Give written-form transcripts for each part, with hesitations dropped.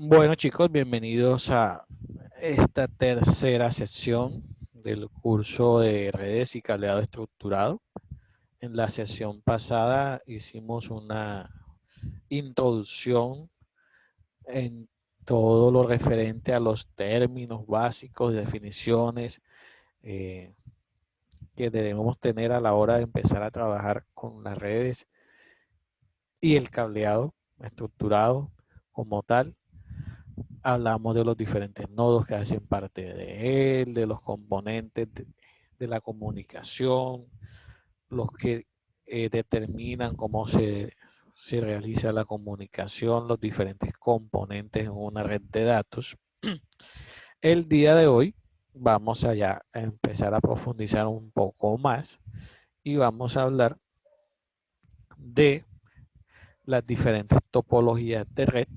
Bueno, chicos, bienvenidos a esta tercera sesión del curso de redes y cableado estructurado. En la sesión pasada hicimos una introducción en todo lo referente a los términos básicos, definiciones eh, que debemos tener a la hora de empezar a trabajar con las redes y el cableado estructurado como tal. Hablamos de los diferentes nodos que hacen parte de él, de los componentes de la comunicación, los que determinan cómo se realiza la comunicación, los diferentes componentes en una red de datos. El día de hoy vamos allá a empezar a profundizar un poco más y vamos a hablar de las diferentes topologías de red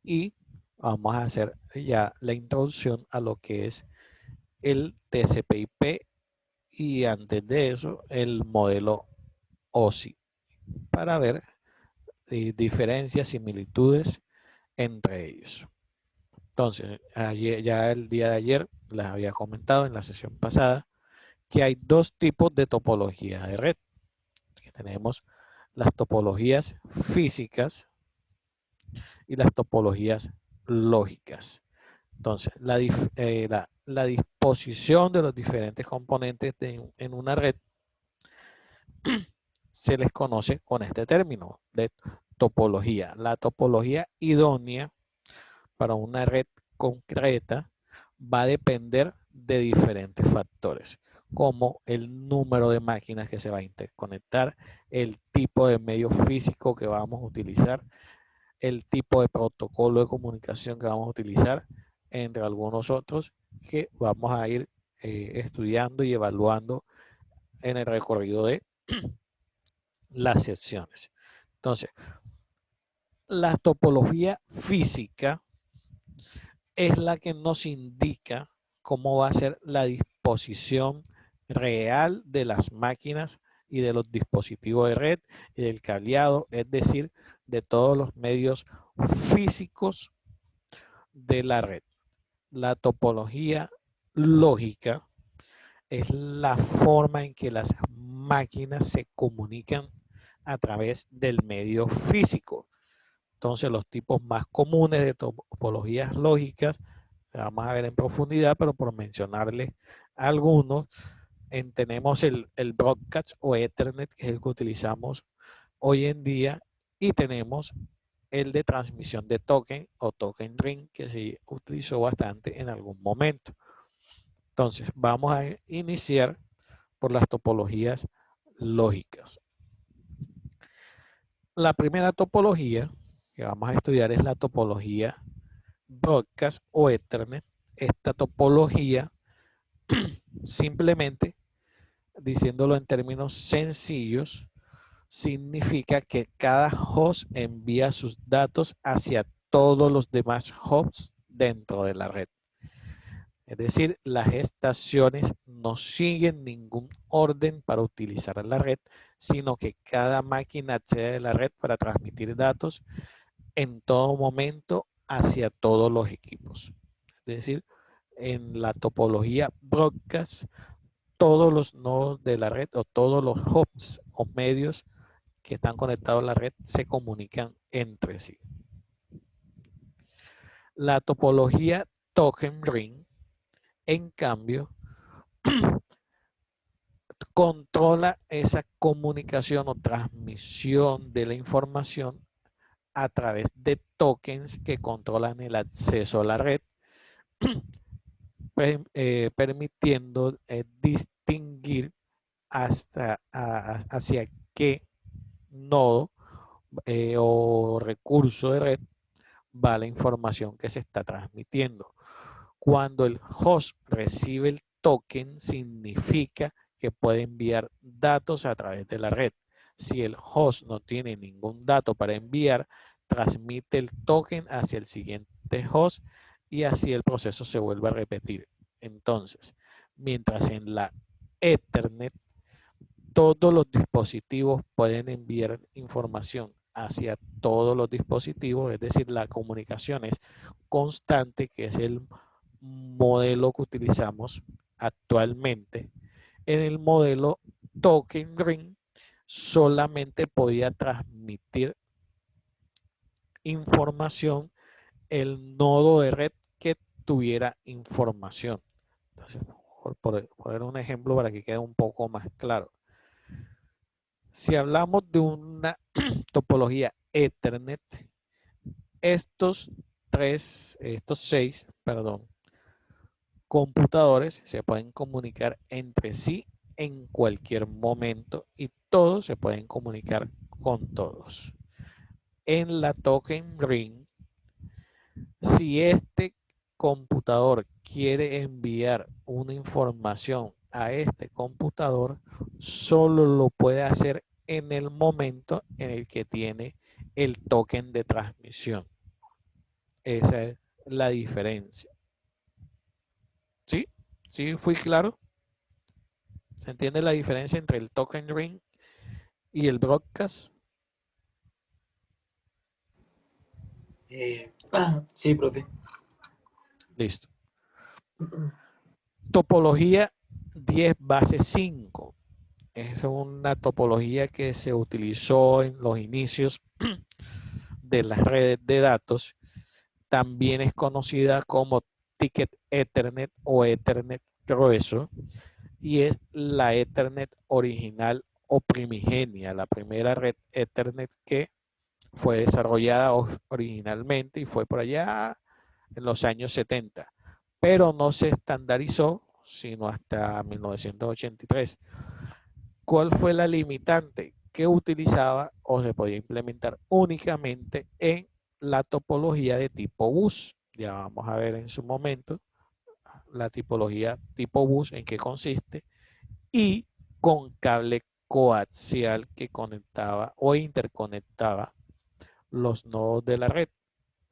y vamos a hacer ya la introducción a lo que es el TCP/IP y antes de eso el modelo OSI para ver diferencias, similitudes entre ellos. Entonces, ayer, ya el día de ayer les había comentado en la sesión pasada que hay dos tipos de topología de red. Que tenemos las topologías físicas y las topologías lógicas. Entonces, la disposición de los diferentes componentes en una red se les conoce con este término de topología. La topología idónea para una red concreta va a depender de diferentes factores, como el número de máquinas que se va a interconectar, el tipo de medio físico que vamos a utilizar, el tipo de protocolo de comunicación que vamos a utilizar, entre algunos otros que vamos a ir estudiando y evaluando en el recorrido de las secciones. Entonces, la topología física es la que nos indica cómo va a ser la disposición real de las máquinas y de los dispositivos de red y del cableado, es decir, de todos los medios físicos de la red. La topología lógica es la forma en que las máquinas se comunican a través del medio físico. Entonces, los tipos más comunes de topologías lógicas, vamos a ver en profundidad, pero por mencionarles algunos, tenemos el broadcast o Ethernet, que es el que utilizamos hoy en día, y tenemos el de transmisión de token o token ring, que se utilizó bastante en algún momento. Entonces, vamos a iniciar por las topologías lógicas. La primera topología que vamos a estudiar es la topología broadcast o Ethernet. Esta topología, simplemente diciéndolo en términos sencillos, significa que cada host envía sus datos hacia todos los demás hosts dentro de la red. Es decir, las estaciones no siguen ningún orden para utilizar la red, sino que cada máquina accede a la red para transmitir datos en todo momento hacia todos los equipos. Es decir, en la topología broadcast, todos los nodos de la red o todos los hubs o medios que están conectados a la red se comunican entre sí. La topología token ring, en cambio, controla esa comunicación o transmisión de la información a través de tokens que controlan el acceso a la red, permitiendo distinguir hacia qué nodo o recurso de red va la información que se está transmitiendo. Cuando el host recibe el token, significa que puede enviar datos a través de la red. Si el host no tiene ningún dato para enviar, transmite el token hacia el siguiente host y así el proceso se vuelve a repetir. Entonces, mientras en la Ethernet todos los dispositivos pueden enviar información hacia todos los dispositivos, es decir, la comunicación es constante, que es el modelo que utilizamos actualmente. En el modelo Token Ring solamente podía transmitir información el nodo de red que tuviera información. Entonces, por poner un ejemplo para que quede un poco más claro. Si hablamos de una topología Ethernet, estos seis, computadores se pueden comunicar entre sí en cualquier momento y todos se pueden comunicar con todos. En la Token Ring, si este computador quiere enviar una información a este computador, solo lo puede hacer en el momento en el que tiene el token de transmisión. Esa es la diferencia. ¿Sí? ¿Sí fui claro? ¿Se entiende la diferencia entre el token ring y el broadcast? Sí, profe. Listo. Topología 10 base 5. Es una topología que se utilizó en los inicios de las redes de datos. También es conocida como Ticket Ethernet o Ethernet grueso y es la Ethernet original o primigenia, la primera red Ethernet que fue desarrollada originalmente y fue por allá en los años 70, pero no se estandarizó sino hasta 1983. ¿Cuál fue la limitante? Que utilizaba o se podía implementar únicamente en la topología de tipo bus. Ya vamos a ver en su momento la tipología tipo bus en qué consiste y con cable coaxial que conectaba o interconectaba los nodos de la red.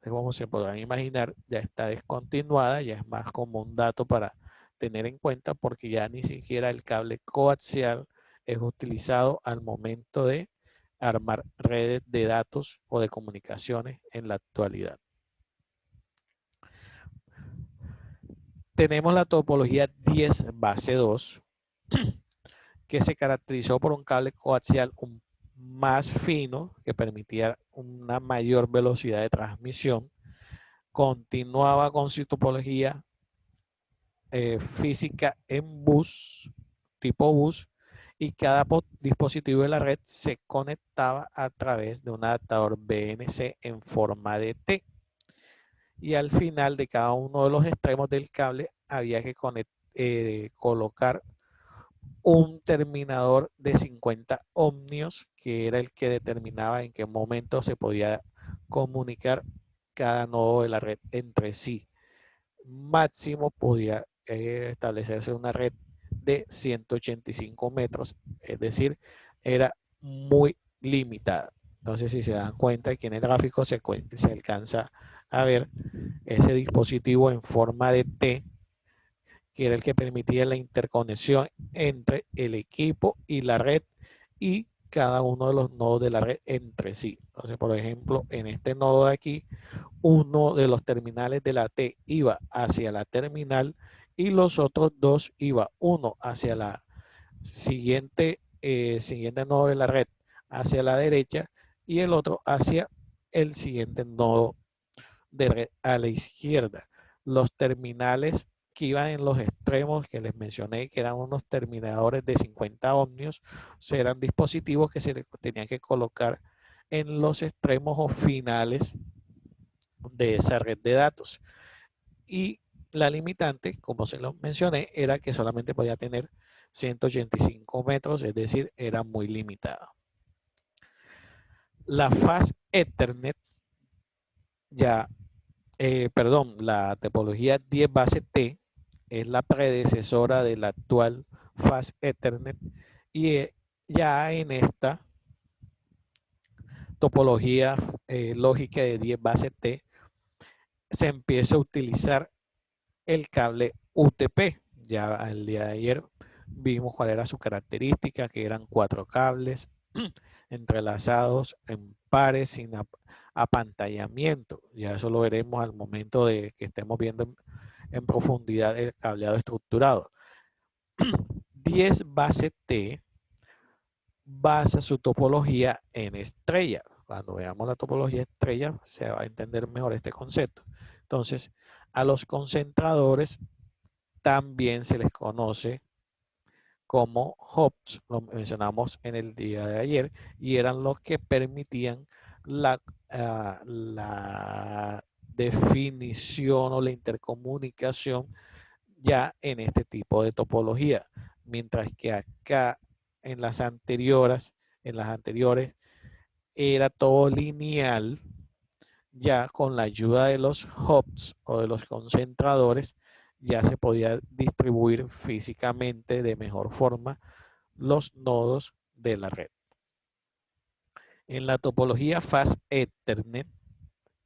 Como se podrán imaginar, ya está descontinuada, ya es más como un dato para tener en cuenta porque ya ni siquiera el cable coaxial es utilizado al momento de armar redes de datos o de comunicaciones en la actualidad. Tenemos la topología 10 base 2 que se caracterizó por un cable coaxial más fino que permitía una mayor velocidad de transmisión. Continuaba con su topología física en bus, tipo bus, y cada dispositivo de la red se conectaba a través de un adaptador BNC en forma de T. Y al final de cada uno de los extremos del cable había que colocar un terminador de 50 ohmios, que era el que determinaba en qué momento se podía comunicar cada nodo de la red entre sí. Máximo podía establecerse una red de 185 metros, es decir, era muy limitada. Entonces, si se dan cuenta, aquí en el gráfico se alcanza a ver ese dispositivo en forma de T, que era el que permitía la interconexión entre el equipo y la red y cada uno de los nodos de la red entre sí. Entonces, por ejemplo, en este nodo de aquí, uno de los terminales de la T iba hacia la terminal y los otros dos iba uno hacia la siguiente nodo de la red hacia la derecha y el otro hacia el siguiente nodo de red a la izquierda. Los terminales que iban en los extremos que les mencioné, que eran unos terminadores de 50 ohmios, eran dispositivos que se les tenían que colocar en los extremos o finales de esa red de datos. Y la limitante, como se lo mencioné, era que solamente podía tener 185 metros, es decir, era muy limitada. La Fast Ethernet, la topología 10 base T es la predecesora de la actual Fast Ethernet y ya en esta topología lógica de 10 base T se empieza a utilizar el cable UTP. Ya el día de ayer vimos cuál era su característica, que eran 4 cables entrelazados en pares sin apantallamiento. Ya eso lo veremos al momento de que estemos viendo en profundidad el cableado estructurado. 10 base T basa su topología en estrella. Cuando veamos la topología estrella se va a entender mejor este concepto. Entonces, a los concentradores también se les conoce como hubs, lo mencionamos en el día de ayer, y eran los que permitían la definición o la intercomunicación ya en este tipo de topología. Mientras que acá en las anteriores era todo lineal, ya con la ayuda de los hubs o de los concentradores, ya se podía distribuir físicamente de mejor forma los nodos de la red. En la topología Fast Ethernet,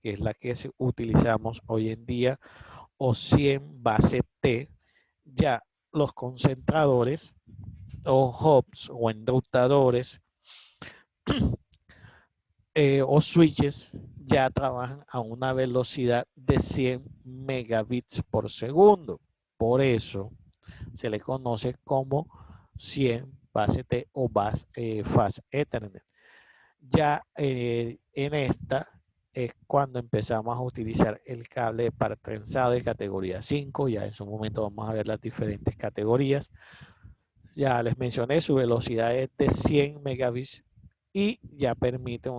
que es la que utilizamos hoy en día, o 100 base T, ya los concentradores o hubs o enrutadores o switches ya trabajan a una velocidad de 100 megabits por segundo. Por eso se le conoce como 100 base T o Fast Ethernet. Ya en esta es cuando empezamos a utilizar el cable para trenzado de categoría 5. Ya en su momento vamos a ver las diferentes categorías. Ya les mencioné, su velocidad es de 100 megabits y ya permite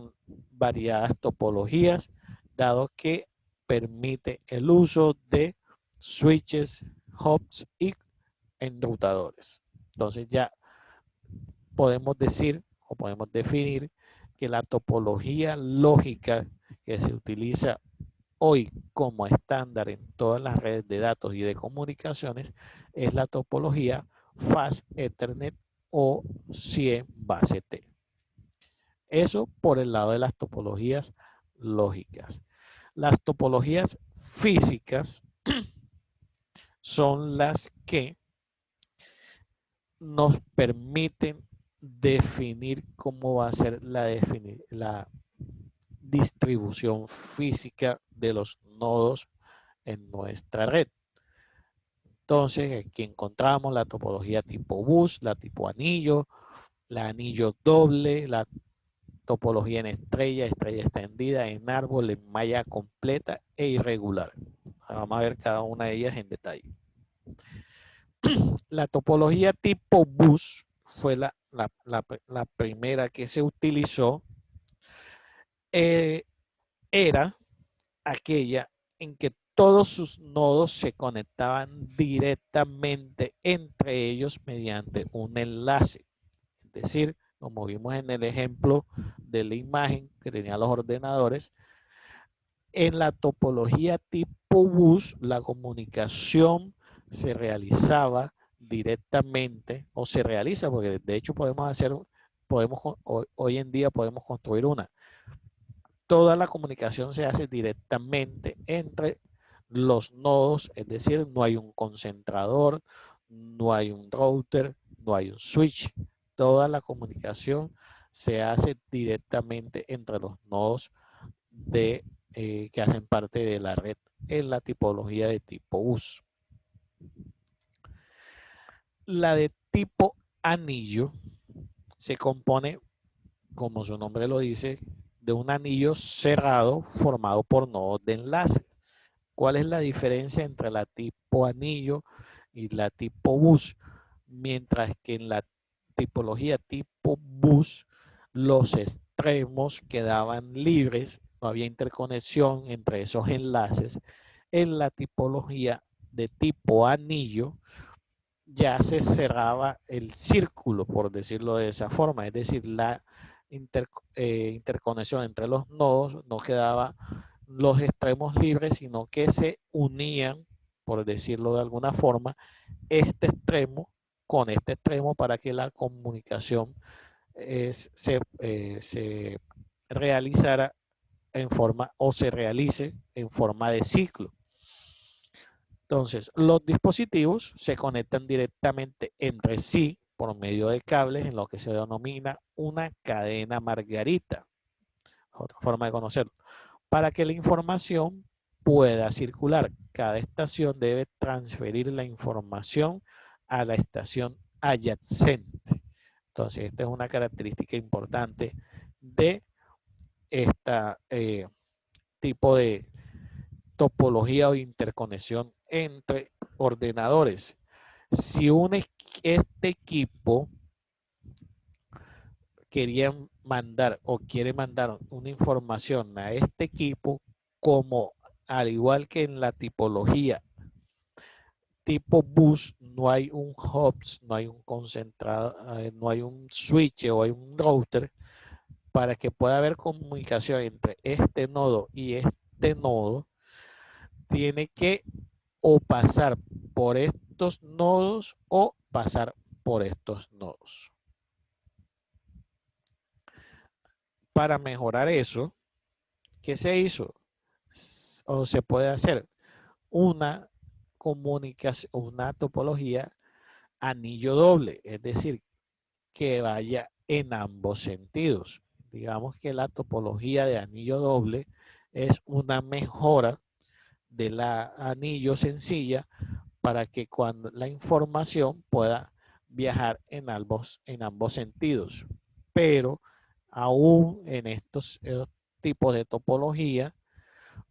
variadas topologías, dado que permite el uso de switches, hubs y enrutadores. Entonces ya podemos decir o podemos definir que la topología lógica que se utiliza hoy como estándar en todas las redes de datos y de comunicaciones es la topología Fast Ethernet o 100 base T. Eso por el lado de las topologías lógicas. Las topologías físicas son las que nos permiten definir cómo va a ser la distribución física de los nodos en nuestra red. Entonces, aquí encontramos la topología tipo bus, la tipo anillo, la anillo doble, la topología en estrella, estrella extendida, en árbol, en malla completa e irregular. Vamos a ver cada una de ellas en detalle. La topología tipo bus fue la primera que se utilizó. Era aquella en que todos sus nodos se conectaban directamente entre ellos mediante un enlace. Es decir, como vimos en el ejemplo de la imagen que tenían los ordenadores, en la topología tipo bus, la comunicación se realizaba directamente, o se realiza, porque de hecho hoy en día podemos construir una. Toda la comunicación se hace directamente entre los nodos, es decir, no hay un concentrador, no hay un router, no hay un switch. Toda la comunicación se hace directamente entre los nodos que hacen parte de la red en la tipología de tipo bus. La de tipo anillo se compone, como su nombre lo dice, de un anillo cerrado formado por nodos de enlace. ¿Cuál es la diferencia entre la tipo anillo y la tipo bus? Mientras que en la tipología tipo bus, los extremos quedaban libres, no había interconexión entre esos enlaces. En la tipología de tipo anillo, ya se cerraba el círculo, por decirlo de esa forma, es decir, la interconexión entre los nodos no quedaba los extremos libres, sino que se unían, por decirlo de alguna forma, este extremo con este extremo para que la comunicación se realizara en forma o se realice en forma de ciclo. Entonces, los dispositivos se conectan directamente entre sí por medio de cables en lo que se denomina una cadena margarita, otra forma de conocerlo. Para que la información pueda circular, cada estación debe transferir la información a la estación adyacente. Entonces, esta es una característica importante de este tipo de topología o interconexión entre ordenadores. Si este equipo quería mandar o quiere mandar una información a este equipo, como al igual que en la tipología tipo bus, no hay un hubs, no hay un concentrado, no hay un switch o hay un router, para que pueda haber comunicación entre este nodo y este nodo, tiene que o pasar por estos nodos o pasar por estos nodos. Para mejorar eso, ¿qué se hizo? O se puede hacer una comunicación, una topología anillo doble, es decir, que vaya en ambos sentidos. Digamos que la topología de anillo doble es una mejora de la anillo sencilla para que cuando la información pueda viajar en ambos sentidos. Pero aún en estos tipos de topología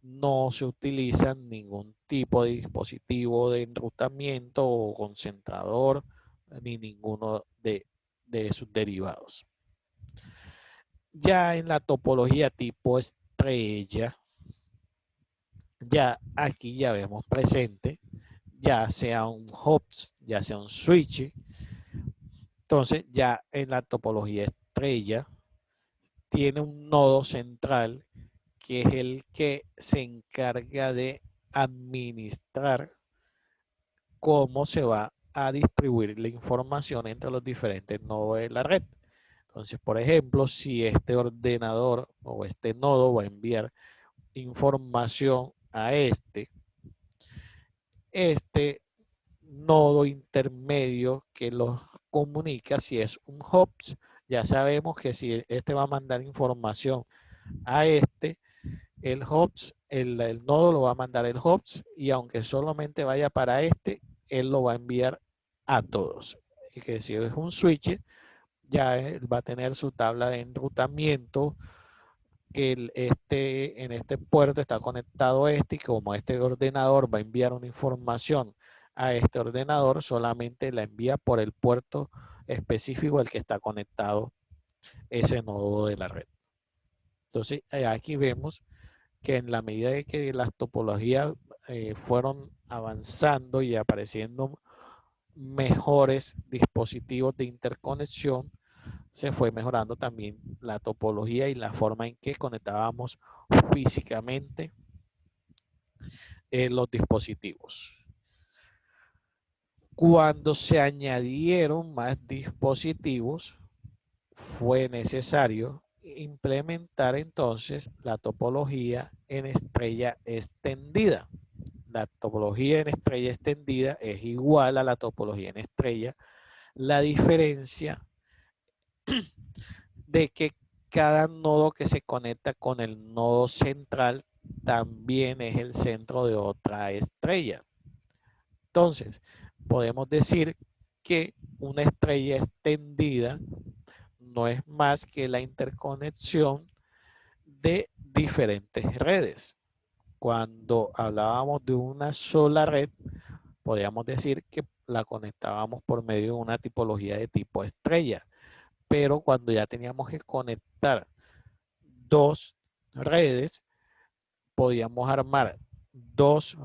no se utiliza ningún tipo de dispositivo de enrutamiento o concentrador ni ninguno de sus derivados. Ya en la topología tipo estrella, ya aquí ya vemos presente, ya sea un hops, ya sea un switch. Entonces ya en la topología estrella tiene un nodo central que es el que se encarga de administrar cómo se va a distribuir la información entre los diferentes nodos de la red. Entonces, por ejemplo, si este ordenador o este nodo va a enviar información a este nodo intermedio que los comunica, si es un hops, ya sabemos que si este va a mandar información a el hops, el nodo lo va a mandar el hops, y aunque solamente vaya para él lo va a enviar a todos. Y que si es un switch, ya él va a tener su tabla de enrutamiento, que en este puerto está conectado y como este ordenador va a enviar una información a este ordenador, solamente la envía por el puerto específico al que está conectado ese nodo de la red. Entonces, aquí vemos que en la medida de que las topologías fueron avanzando y apareciendo mejores dispositivos de interconexión, se fue mejorando también la topología y la forma en que conectábamos físicamente los dispositivos. Cuando se añadieron más dispositivos, fue necesario implementar entonces la topología en estrella extendida. La topología en estrella extendida es igual a la topología en estrella. La diferencia de que cada nodo que se conecta con el nodo central también es el centro de otra estrella. Entonces, podemos decir que una estrella extendida no es más que la interconexión de diferentes redes. Cuando hablábamos de una sola red, podríamos decir que la conectábamos por medio de una tipología de tipo estrella. Pero cuando ya teníamos que conectar dos redes, podíamos armar dos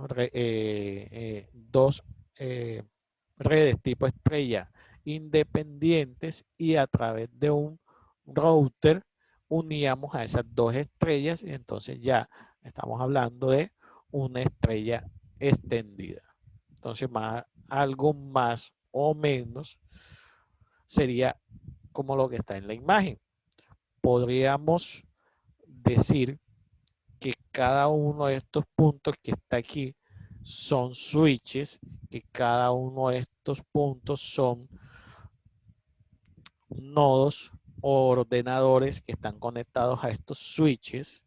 redes tipo estrella independientes, y a través de un router uníamos a esas dos estrellas, y entonces ya estamos hablando de una estrella extendida. Entonces, algo más o menos sería como lo que está en la imagen. Podríamos decir que cada uno de estos puntos que está aquí son switches, que cada uno de estos puntos son nodos o ordenadores que están conectados a estos switches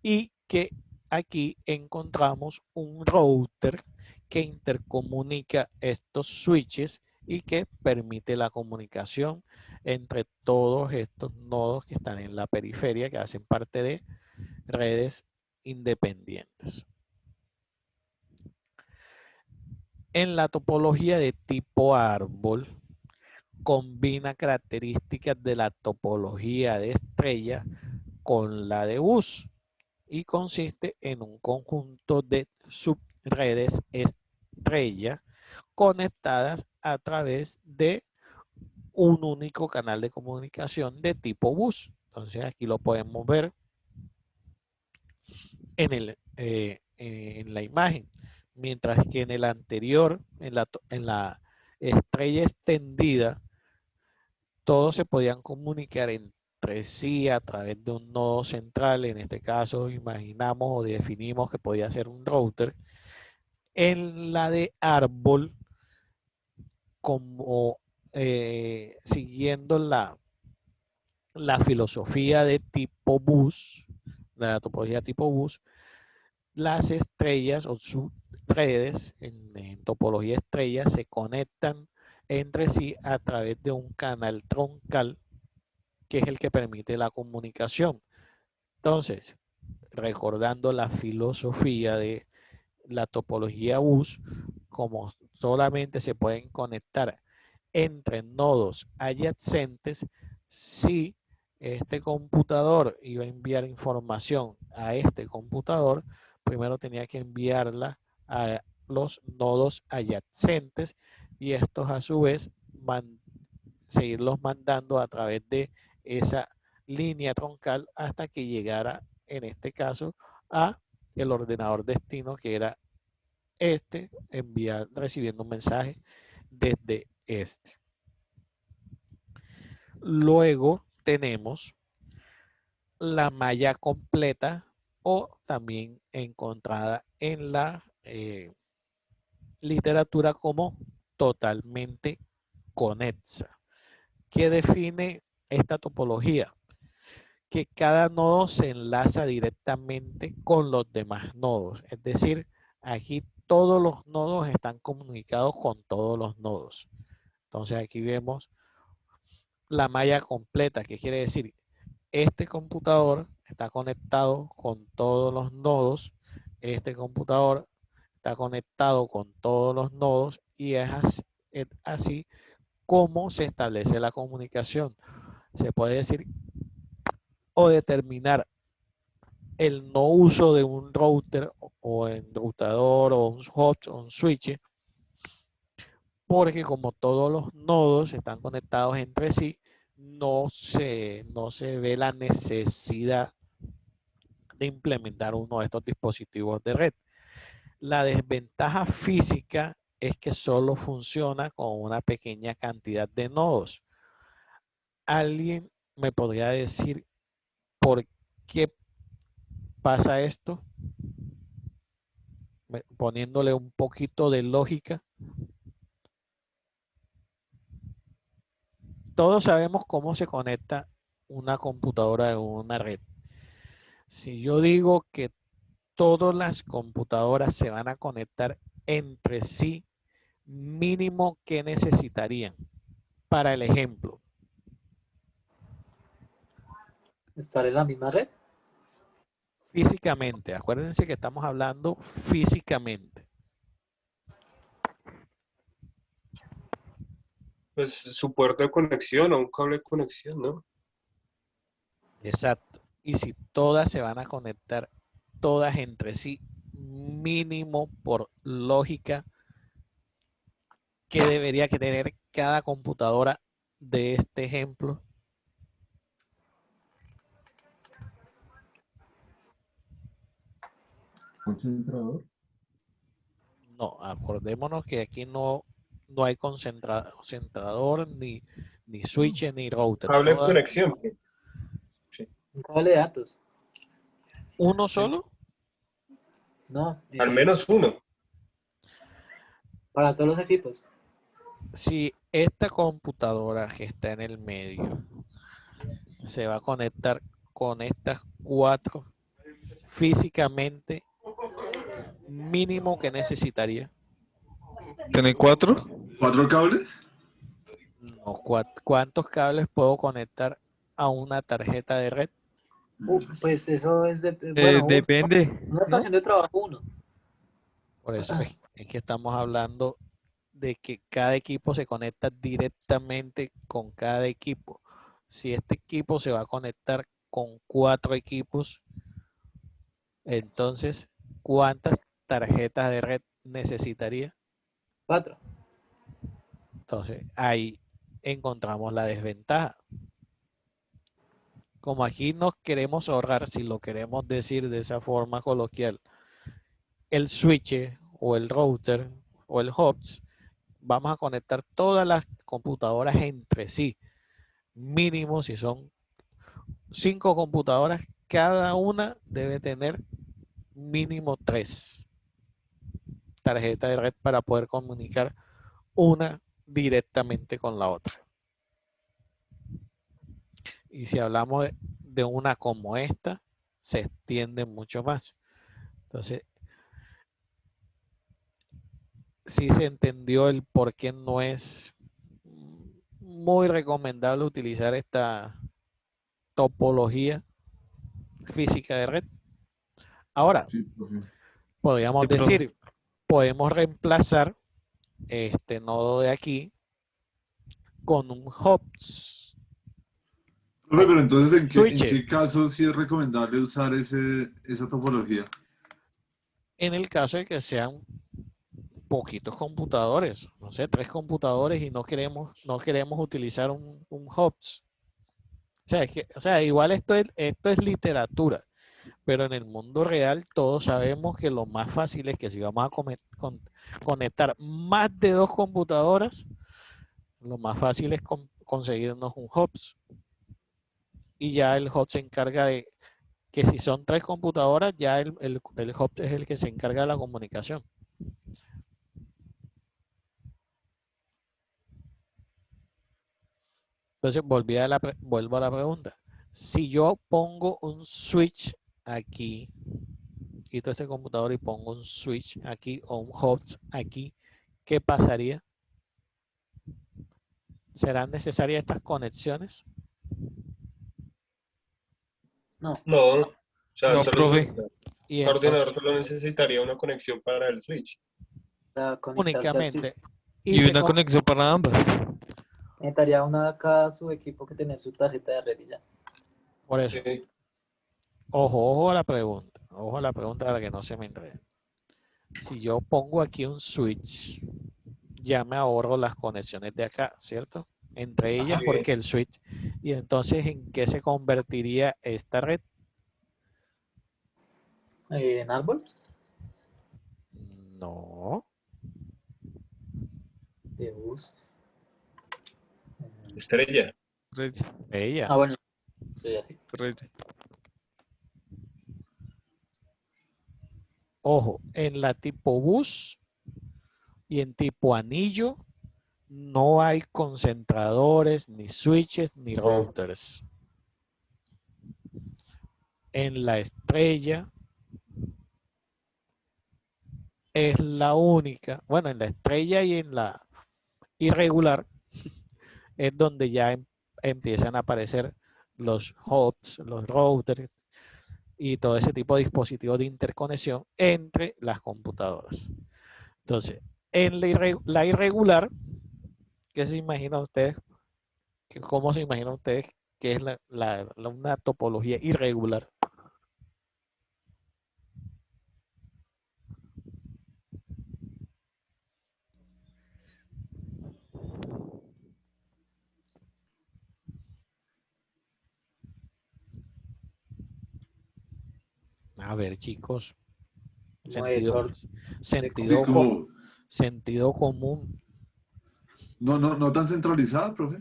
y que aquí encontramos un router que intercomunica estos switches y que permite la comunicación entre todos estos nodos que están en la periferia, que hacen parte de redes independientes. En la topología de tipo árbol, combina características de la topología de estrella con la de bus y consiste en un conjunto de subredes estrella conectadas a través de un único canal de comunicación de tipo bus. Entonces aquí lo podemos ver en la imagen. Mientras que en el anterior, en la estrella extendida, todos se podían comunicar entre sí a través de un nodo central. En este caso, imaginamos o definimos que podía ser un router. En la de árbol, como siguiendo la filosofía de tipo bus, la topología tipo bus, las estrellas o subredes en topología estrella se conectan entre sí a través de un canal troncal que es el que permite la comunicación. Entonces, recordando la filosofía de la topología bus, como solamente se pueden conectar entre nodos adyacentes, si este computador iba a enviar información a este computador, primero tenía que enviarla a los nodos adyacentes y estos a su vez seguirlos mandando a través de esa línea troncal hasta que llegara, en este caso, a el ordenador destino, que era recibiendo un mensaje desde este. Luego tenemos la malla completa o también encontrada en la literatura como totalmente conexa. ¿Qué define esta topología? Que cada nodo se enlaza directamente con los demás nodos. Es decir, aquí todos los nodos están comunicados con todos los nodos. Entonces aquí vemos la malla completa, que quiere decir este computador está conectado con todos los nodos, este computador está conectado con todos los nodos y es así como se establece la comunicación. Se puede decir o determinar el no uso de un router o enrutador o un host o un switch, porque como todos los nodos están conectados entre sí, no se ve la necesidad de implementar uno de estos dispositivos de red. La desventaja física es que solo funciona con una pequeña cantidad de nodos. ¿Alguien me podría decir por qué pasa esto? Poniéndole un poquito de lógica. Todos sabemos cómo se conecta una computadora a una red. Si yo digo que todas las computadoras se van a conectar entre sí, mínimo que necesitarían. Para el ejemplo, ¿Estar en la misma red? físicamente, acuérdense que estamos hablando físicamente. Pues su puerto de conexión o un cable de conexión, ¿no? Exacto. Y si todas se van a conectar, todas entre sí, mínimo por lógica, que debería que tener cada computadora de este ejemplo. Concentrador. No, acordémonos que aquí no hay concentrador, ni switch, ni router. Cable de conexión. Sí. Un cable de datos. ¿Uno solo? No, Al menos uno. para todos los equipos. Si esta computadora que está en el medio se va a conectar con estas 4 físicamente, mínimo que necesitaría. ¿Tiene 4? ¿4 cables? No, ¿cuántos cables puedo conectar a una tarjeta de red? Pues eso es de, bueno, Depende, una ¿no? estación de trabajo uno. Por eso es que estamos hablando de que cada equipo se conecta directamente con cada equipo. Si este equipo se va a conectar con 4 equipos, entonces, ¿cuántas tarjetas de red necesitaría? 4. Entonces, ahí encontramos la desventaja. Como aquí nos queremos ahorrar, si lo queremos decir de esa forma coloquial, el switch o el router o el host, vamos a conectar todas las computadoras entre sí. Mínimo, si son 5 computadoras, cada una debe tener mínimo 3 tarjetas de red para poder comunicar una directamente con la otra. Y si hablamos de una como esta, se extiende mucho más. Entonces, sí se entendió el por qué no es muy recomendable utilizar esta topología física de red. Ahora, Sí, profe. podríamos Sí, profe. decir, podemos reemplazar este nodo de aquí con un host. Profe, pero entonces, ¿en Switch. qué caso sí es recomendable usar esa topología? En el caso de que sean poquitos computadores, no sé, 3 computadores y no queremos utilizar un host. O sea, igual esto es literatura, pero en el mundo real todos sabemos que lo más fácil es que si vamos a conectar más de 2 computadoras, lo más fácil es conseguirnos un host. Y ya el host se encarga de que si son 3 computadoras, ya el host es el que se encarga de la comunicación. Entonces, vuelvo a la pregunta. Si yo pongo un switch aquí, quito este computador y pongo un switch aquí o un host aquí, ¿qué pasaría? ¿Serán necesarias estas conexiones? No. No, o sea, No, profe. Y un ordenador entonces, solo necesitaría una conexión para el switch. Para conectarse al switch. únicamente. Y se una con- conexión para ambas. Necesitaría una cada su equipo que tener su tarjeta de red y ya. Por eso, Sí. ojo a la pregunta. Ojo a la pregunta para que no se me enrede. Si yo pongo aquí un switch, ya me ahorro las conexiones de acá, ¿cierto? Entre ellas, Sí. porque el switch. Y entonces, ¿en qué se convertiría esta red? ¿En árbol? No. De bus. Estrella. Reyes, Ella. Ah, bueno. Sí, así. Reyes. Ojo, en la tipo bus y en tipo anillo no hay concentradores, ni switches, ni routers. En la estrella es la única, bueno, en la estrella y en la irregular es donde ya empiezan a aparecer los hosts, los routers y todo ese tipo de dispositivos de interconexión entre las computadoras. Entonces, en la irregular, ¿qué se imaginan ustedes? ¿Cómo se imaginan ustedes que es una topología irregular? A ver, chicos, Como de Sí, como, sentido común. no tan centralizada, profe.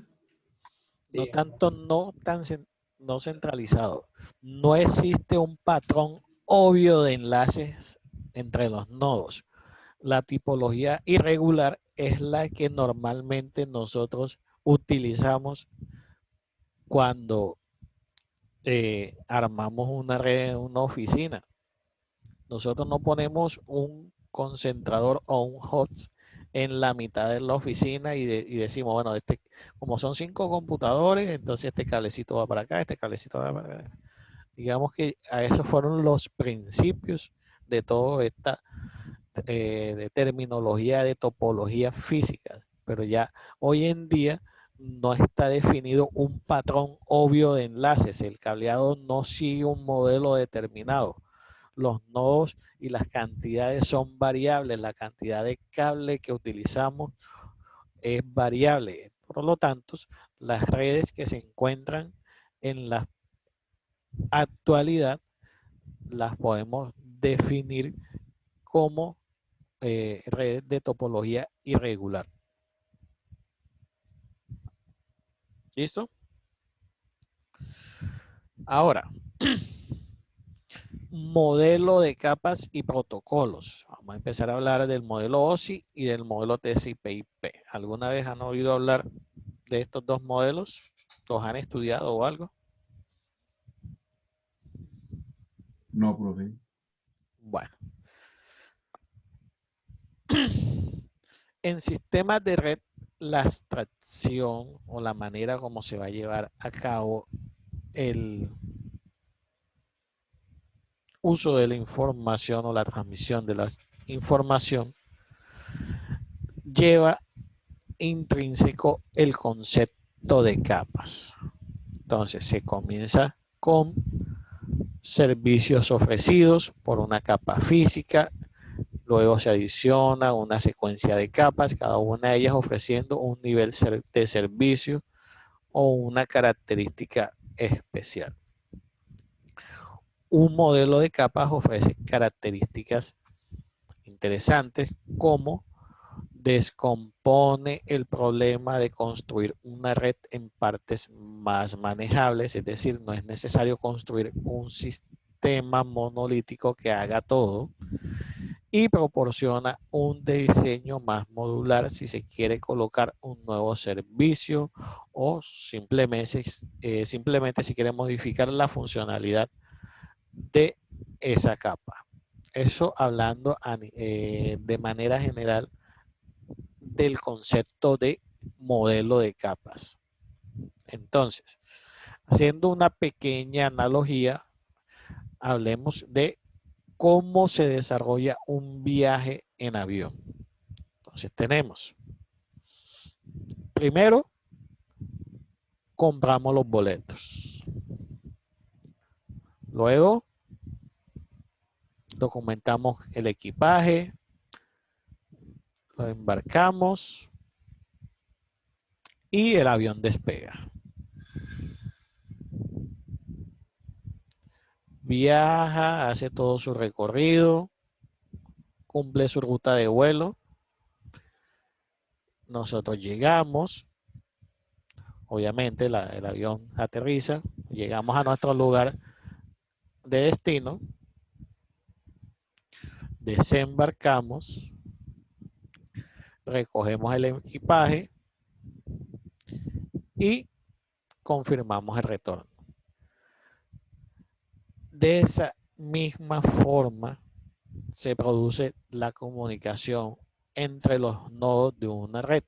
No Sí. tanto, no centralizado. No existe un patrón obvio de enlaces entre los nodos. La tipología irregular es la que normalmente nosotros utilizamos cuando armamos una red, una oficina. Nosotros no ponemos un concentrador o un host en la mitad de la oficina y decimos, bueno, como son 5 computadores, entonces este cablecito va para acá, este cablecito va para acá. Digamos que a esos fueron los principios de toda esta de terminología, de topología física, pero ya hoy en día no está definido un patrón obvio de enlaces. El cableado no sigue un modelo determinado. Los nodos y las cantidades son variables. La cantidad de cable que utilizamos es variable. Por lo tanto, las redes que se encuentran en la actualidad las podemos definir como redes de topología irregular. ¿Listo? Ahora, modelo de capas y protocolos. Vamos a empezar a hablar del modelo OSI y del modelo TCP/IP. ¿Alguna vez han oído hablar de estos dos modelos? ¿Los han estudiado o algo? No, profe. Bueno. En sistemas de red, la abstracción o la manera como se va a llevar a cabo el uso de la información o la transmisión de la información lleva intrínseco el concepto de capas. Entonces se comienza con servicios ofrecidos por una capa física, luego se adiciona una secuencia de capas, cada una de ellas ofreciendo un nivel de servicio o una característica especial. Un modelo de capas ofrece características interesantes como descompone el problema de construir una red en partes más manejables, es decir, no es necesario construir un sistema monolítico que haga todo, y proporciona un diseño más modular si se quiere colocar un nuevo servicio o simplemente si quiere modificar la funcionalidad de esa capa. Eso hablando de manera general del concepto de modelo de capas. Entonces, haciendo una pequeña analogía, hablemos de cómo se desarrolla un viaje en avión. Entonces tenemos, primero, compramos los boletos. Luego, documentamos el equipaje, lo embarcamos y el avión despega. Viaja, hace todo su recorrido, cumple su ruta de vuelo. Nosotros llegamos, obviamente el avión aterriza, llegamos a nuestro lugar de destino, desembarcamos, recogemos el equipaje y confirmamos el retorno. De esa misma forma se produce la comunicación entre los nodos de una red.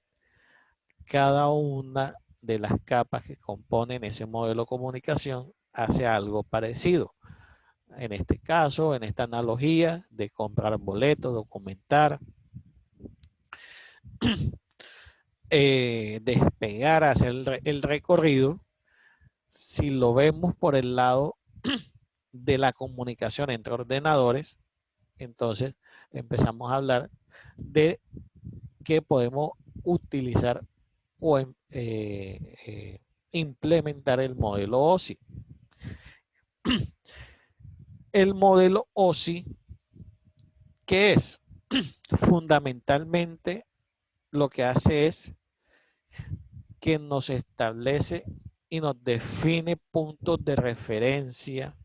Cada una de las capas que componen ese modelo de comunicación hace algo parecido. En este caso, en esta analogía de comprar boletos, documentar, despegar, hacer el recorrido. Si lo vemos por el lado de la comunicación entre ordenadores, entonces empezamos a hablar de que podemos utilizar o implementar el modelo OSI. El modelo OSI, ¿qué es? Fundamentalmente lo que hace es que nos establece y nos define puntos de referencia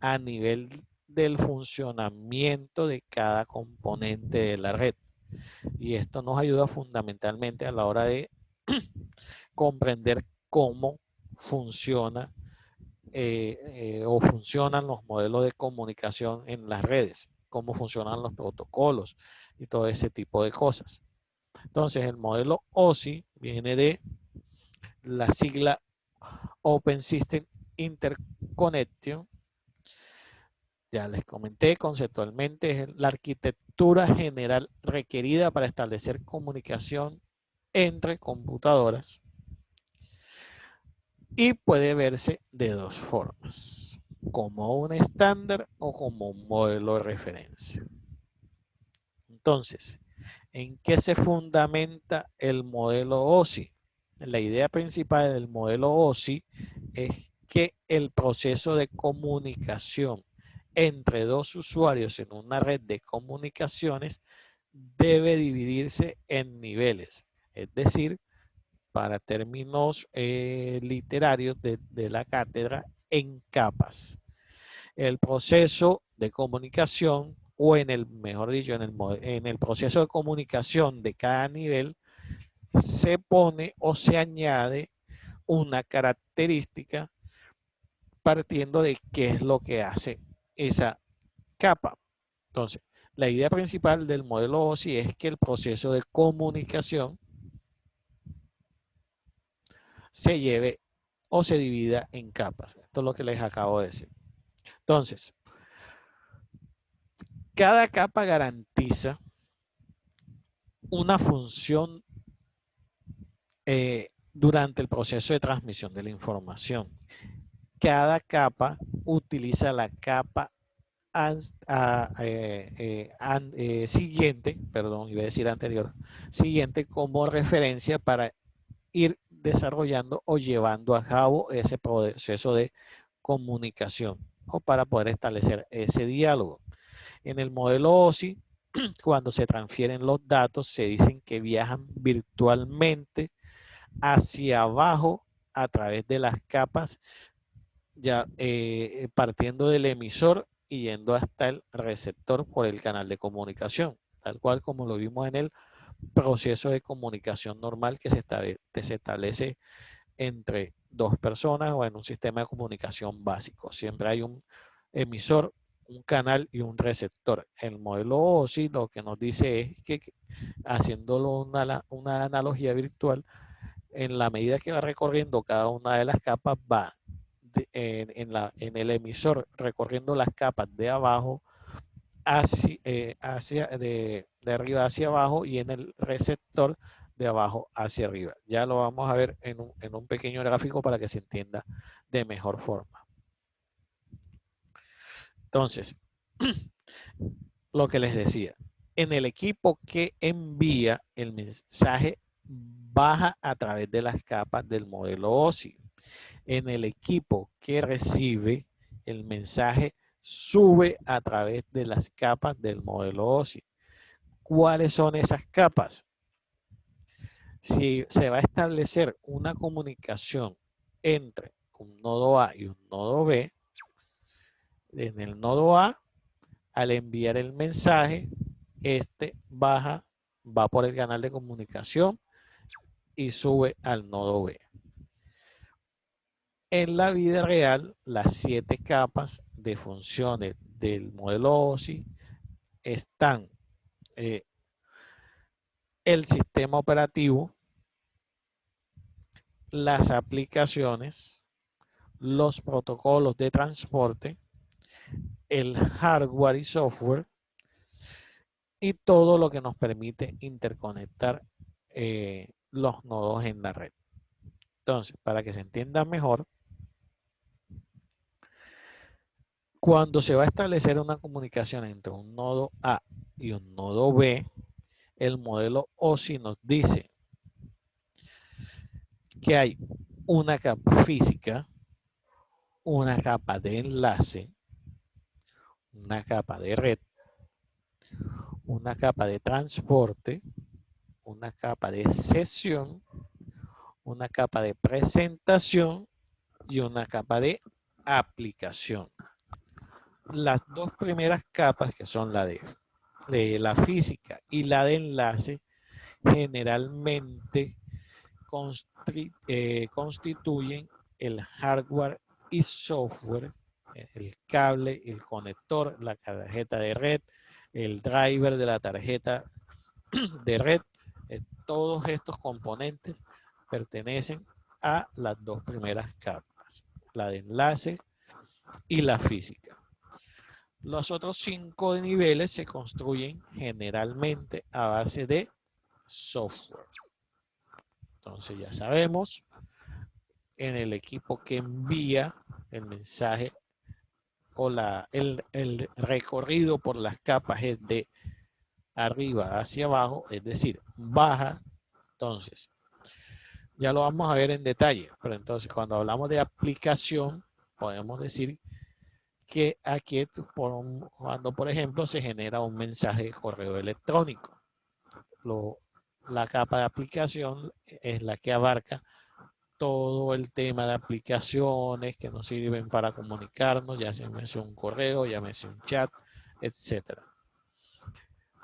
a nivel del funcionamiento de cada componente de la red. Y esto nos ayuda fundamentalmente a la hora de comprender cómo funciona o funcionan los modelos de comunicación en las redes, cómo funcionan los protocolos y todo ese tipo de cosas. Entonces, el modelo OSI viene de la sigla Open System Interconnection. Ya les comenté, conceptualmente es la arquitectura general requerida para establecer comunicación entre computadoras y puede verse de dos formas, como un estándar o como un modelo de referencia. Entonces, ¿en qué se fundamenta el modelo OSI? La idea principal del modelo OSI es que el proceso de comunicación entre dos usuarios en una red de comunicaciones debe dividirse en niveles, es decir, para términos literarios de la cátedra, en capas. El proceso de comunicación, o mejor dicho, en el proceso de comunicación de cada nivel, se pone o se añade una característica partiendo de qué es lo que hace esa capa. Entonces, la idea principal del modelo OSI es que el proceso de comunicación se lleve o se divida en capas. Esto es lo que les acabo de decir. Entonces, cada capa garantiza una función durante el proceso de transmisión de la información. Cada capa utiliza la capa siguiente, perdón, iba a decir anterior, siguiente como referencia para ir desarrollando o llevando a cabo ese proceso de comunicación o para poder establecer ese diálogo. En el modelo OSI, cuando se transfieren los datos, se dicen que viajan virtualmente hacia abajo a través de las capas, ya partiendo del emisor y yendo hasta el receptor por el canal de comunicación, tal cual como lo vimos en el proceso de comunicación normal que se establece entre dos personas o en un sistema de comunicación básico. Siempre hay un emisor, un canal y un receptor. El modelo OSI lo que nos dice es que, haciéndolo una analogía virtual, en la medida que va recorriendo cada una de las capas, va en el emisor recorriendo las capas de abajo de arriba hacia abajo y en el receptor de abajo hacia arriba. Ya lo vamos a ver en un pequeño gráfico para que se entienda de mejor forma. Entonces, lo que les decía, en el equipo que envía el mensaje baja a través de las capas del modelo OSI. En el equipo que recibe el mensaje sube a través de las capas del modelo OSI. ¿Cuáles son esas capas? Si se va a establecer una comunicación entre un nodo A y un nodo B, en el nodo A, al enviar el mensaje, este va por el canal de comunicación y sube al nodo B. En la vida real, las 7 capas de funciones del modelo OSI están el sistema operativo, las aplicaciones, los protocolos de transporte, el hardware y software y todo lo que nos permite interconectar los nodos en la red. Entonces, para que se entienda mejor, cuando se va a establecer una comunicación entre un nodo A y un nodo B, el modelo OSI nos dice que hay una capa física, una capa de enlace, una capa de red, una capa de transporte, una capa de sesión, una capa de presentación y una capa de aplicación. Las dos primeras capas, que son la de la física y la de enlace generalmente constituyen el hardware y software, el cable, el conector, la tarjeta de red, el driver de la tarjeta de red. Todos estos componentes pertenecen a las dos primeras capas, la de enlace y la física. Los otros 5 niveles se construyen generalmente a base de software. Entonces ya sabemos, en el equipo que envía el mensaje o el recorrido por las capas es de arriba hacia abajo, es decir, baja. Entonces, ya lo vamos a ver en detalle, pero entonces cuando hablamos de aplicación, podemos decir que aquí cuando, por ejemplo, se genera un mensaje de correo electrónico. La capa de aplicación es la que abarca todo el tema de aplicaciones que nos sirven para comunicarnos, ya sea un correo, ya sea un chat, etc.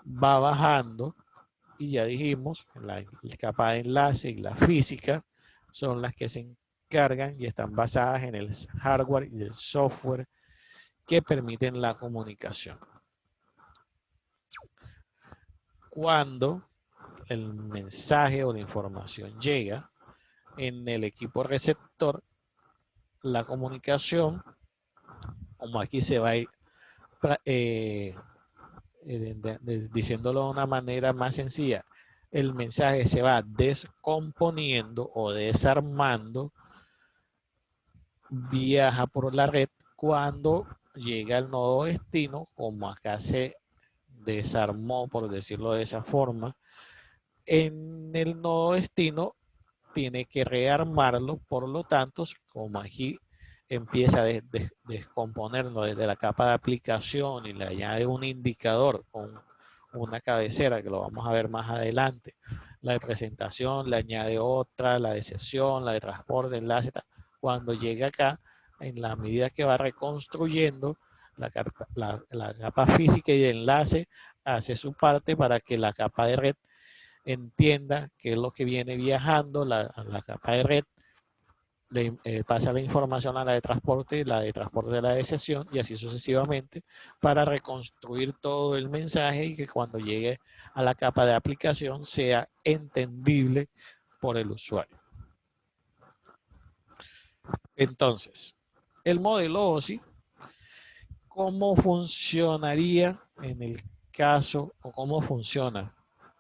Va bajando y ya dijimos, la capa de enlace y la física son las que se encargan y están basadas en el hardware y el software que permiten la comunicación. Cuando el mensaje o la información llega en el equipo receptor, la comunicación, como aquí se va a ir diciéndolo de una manera más sencilla, el mensaje se va descomponiendo o desarmando, viaja por la red. Cuando llega al nodo destino, como acá se desarmó, por decirlo de esa forma, en el nodo destino tiene que rearmarlo. Por lo tanto, como aquí empieza a descomponerlo desde la capa de aplicación y le añade un indicador con una cabecera que lo vamos a ver más adelante, la de presentación, le añade otra, la de sesión, la de transporte, enlace. Cuando llega acá, en la medida que va reconstruyendo la capa física y de enlace, hace su parte para que la capa de red entienda qué es lo que viene viajando, la capa de red le pasa la información a la de transporte de la de sesión, y así sucesivamente, para reconstruir todo el mensaje y que cuando llegue a la capa de aplicación sea entendible por el usuario. Entonces, el modelo OSI, ¿cómo funcionaría en el caso, o cómo funciona,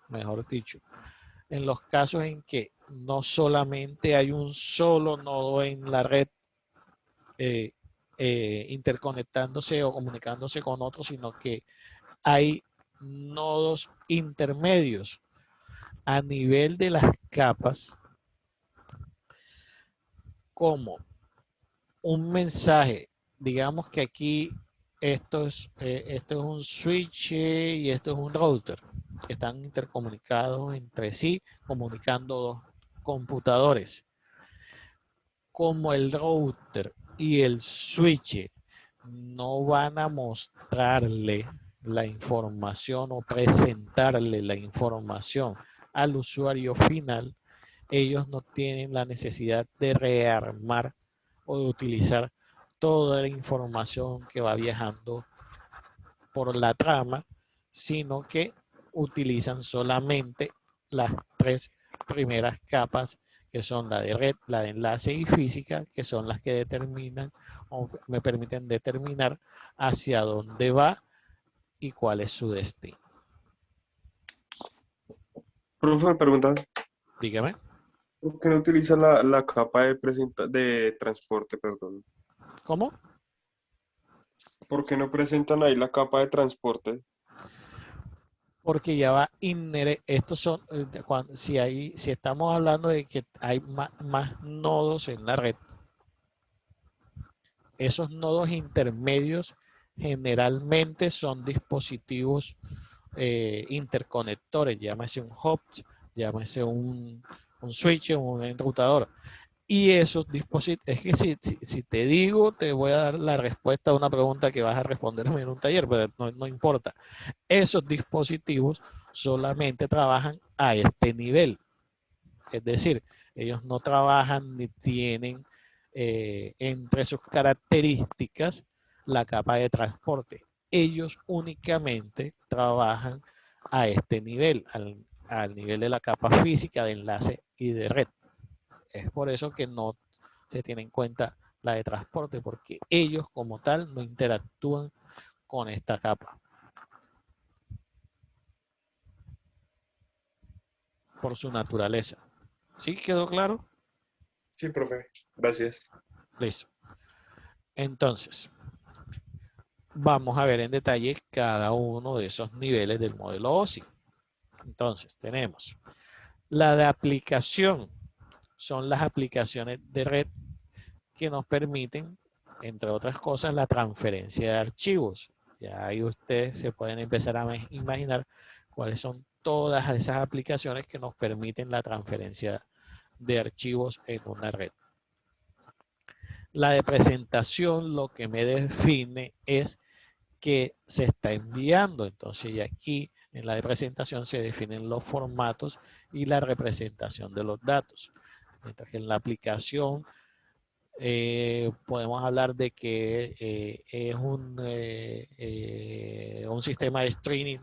mejor dicho, en los casos en que no solamente hay un solo nodo en la red interconectándose o comunicándose con otros, sino que hay nodos intermedios a nivel de las capas, como un mensaje? Digamos que aquí esto es un switch y esto es un router que están intercomunicados entre sí, comunicando dos computadores. Como el router y el switch no van a mostrarle la información o presentarle la información al usuario final, ellos no tienen la necesidad de rearmar o de utilizar toda la información que va viajando por la trama, sino que utilizan solamente las 3 primeras capas, que son la de red, la de enlace y física, que son las que determinan o me permiten determinar hacia dónde va y cuál es su destino. Profe, me preguntan, Dígame. ¿por qué no utiliza la capa de transporte, perdón? ¿Cómo? ¿Por qué no presentan ahí la capa de transporte? Porque ya va inherente. Estos son, si estamos hablando de que hay más nodos en la red, esos nodos intermedios generalmente son dispositivos interconectores, llámese un hub, llámese un switch o un enrutador. Y esos dispositivos, es que si te digo, te voy a dar la respuesta a una pregunta que vas a responderme en un taller, pero no importa. Esos dispositivos solamente trabajan a este nivel. Es decir, ellos no trabajan ni tienen entre sus características la capa de transporte. Ellos únicamente trabajan a este nivel, al nivel de la capa física de enlace y de red. Es por eso que no se tiene en cuenta la de transporte, porque ellos como tal no interactúan con esta capa. Por su naturaleza. ¿Sí quedó claro? Sí, profe. Gracias. Listo. Entonces, vamos a ver en detalle cada uno de esos niveles del modelo OSI. Entonces, tenemos la de aplicación. Son las aplicaciones de red que nos permiten, entre otras cosas, la transferencia de archivos. Ya ahí ustedes se pueden empezar a imaginar cuáles son todas esas aplicaciones que nos permiten la transferencia de archivos en una red. La de presentación lo que me define es que se está enviando. Entonces, y aquí en la de presentación se definen los formatos y la representación de los datos. Mientras que en la aplicación podemos hablar de que es un sistema de streaming.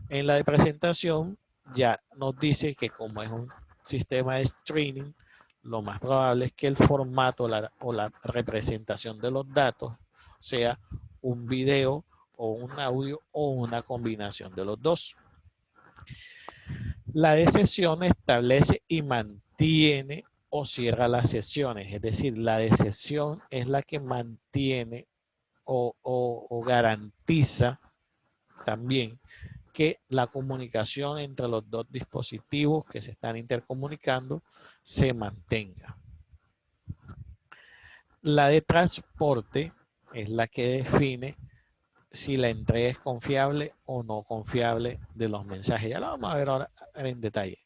En la de presentación ya nos dice que como es un sistema de streaming, lo más probable es que el formato o la representación de los datos sea un video o un audio o una combinación de los dos. La de sesión establece y mantiene o cierra las sesiones, es decir, la de sesión es la que mantiene o garantiza también que la comunicación entre los dos dispositivos que se están intercomunicando se mantenga. La de transporte es la que define si la entrega es confiable o no confiable de los mensajes. Ya lo vamos a ver ahora en detalle.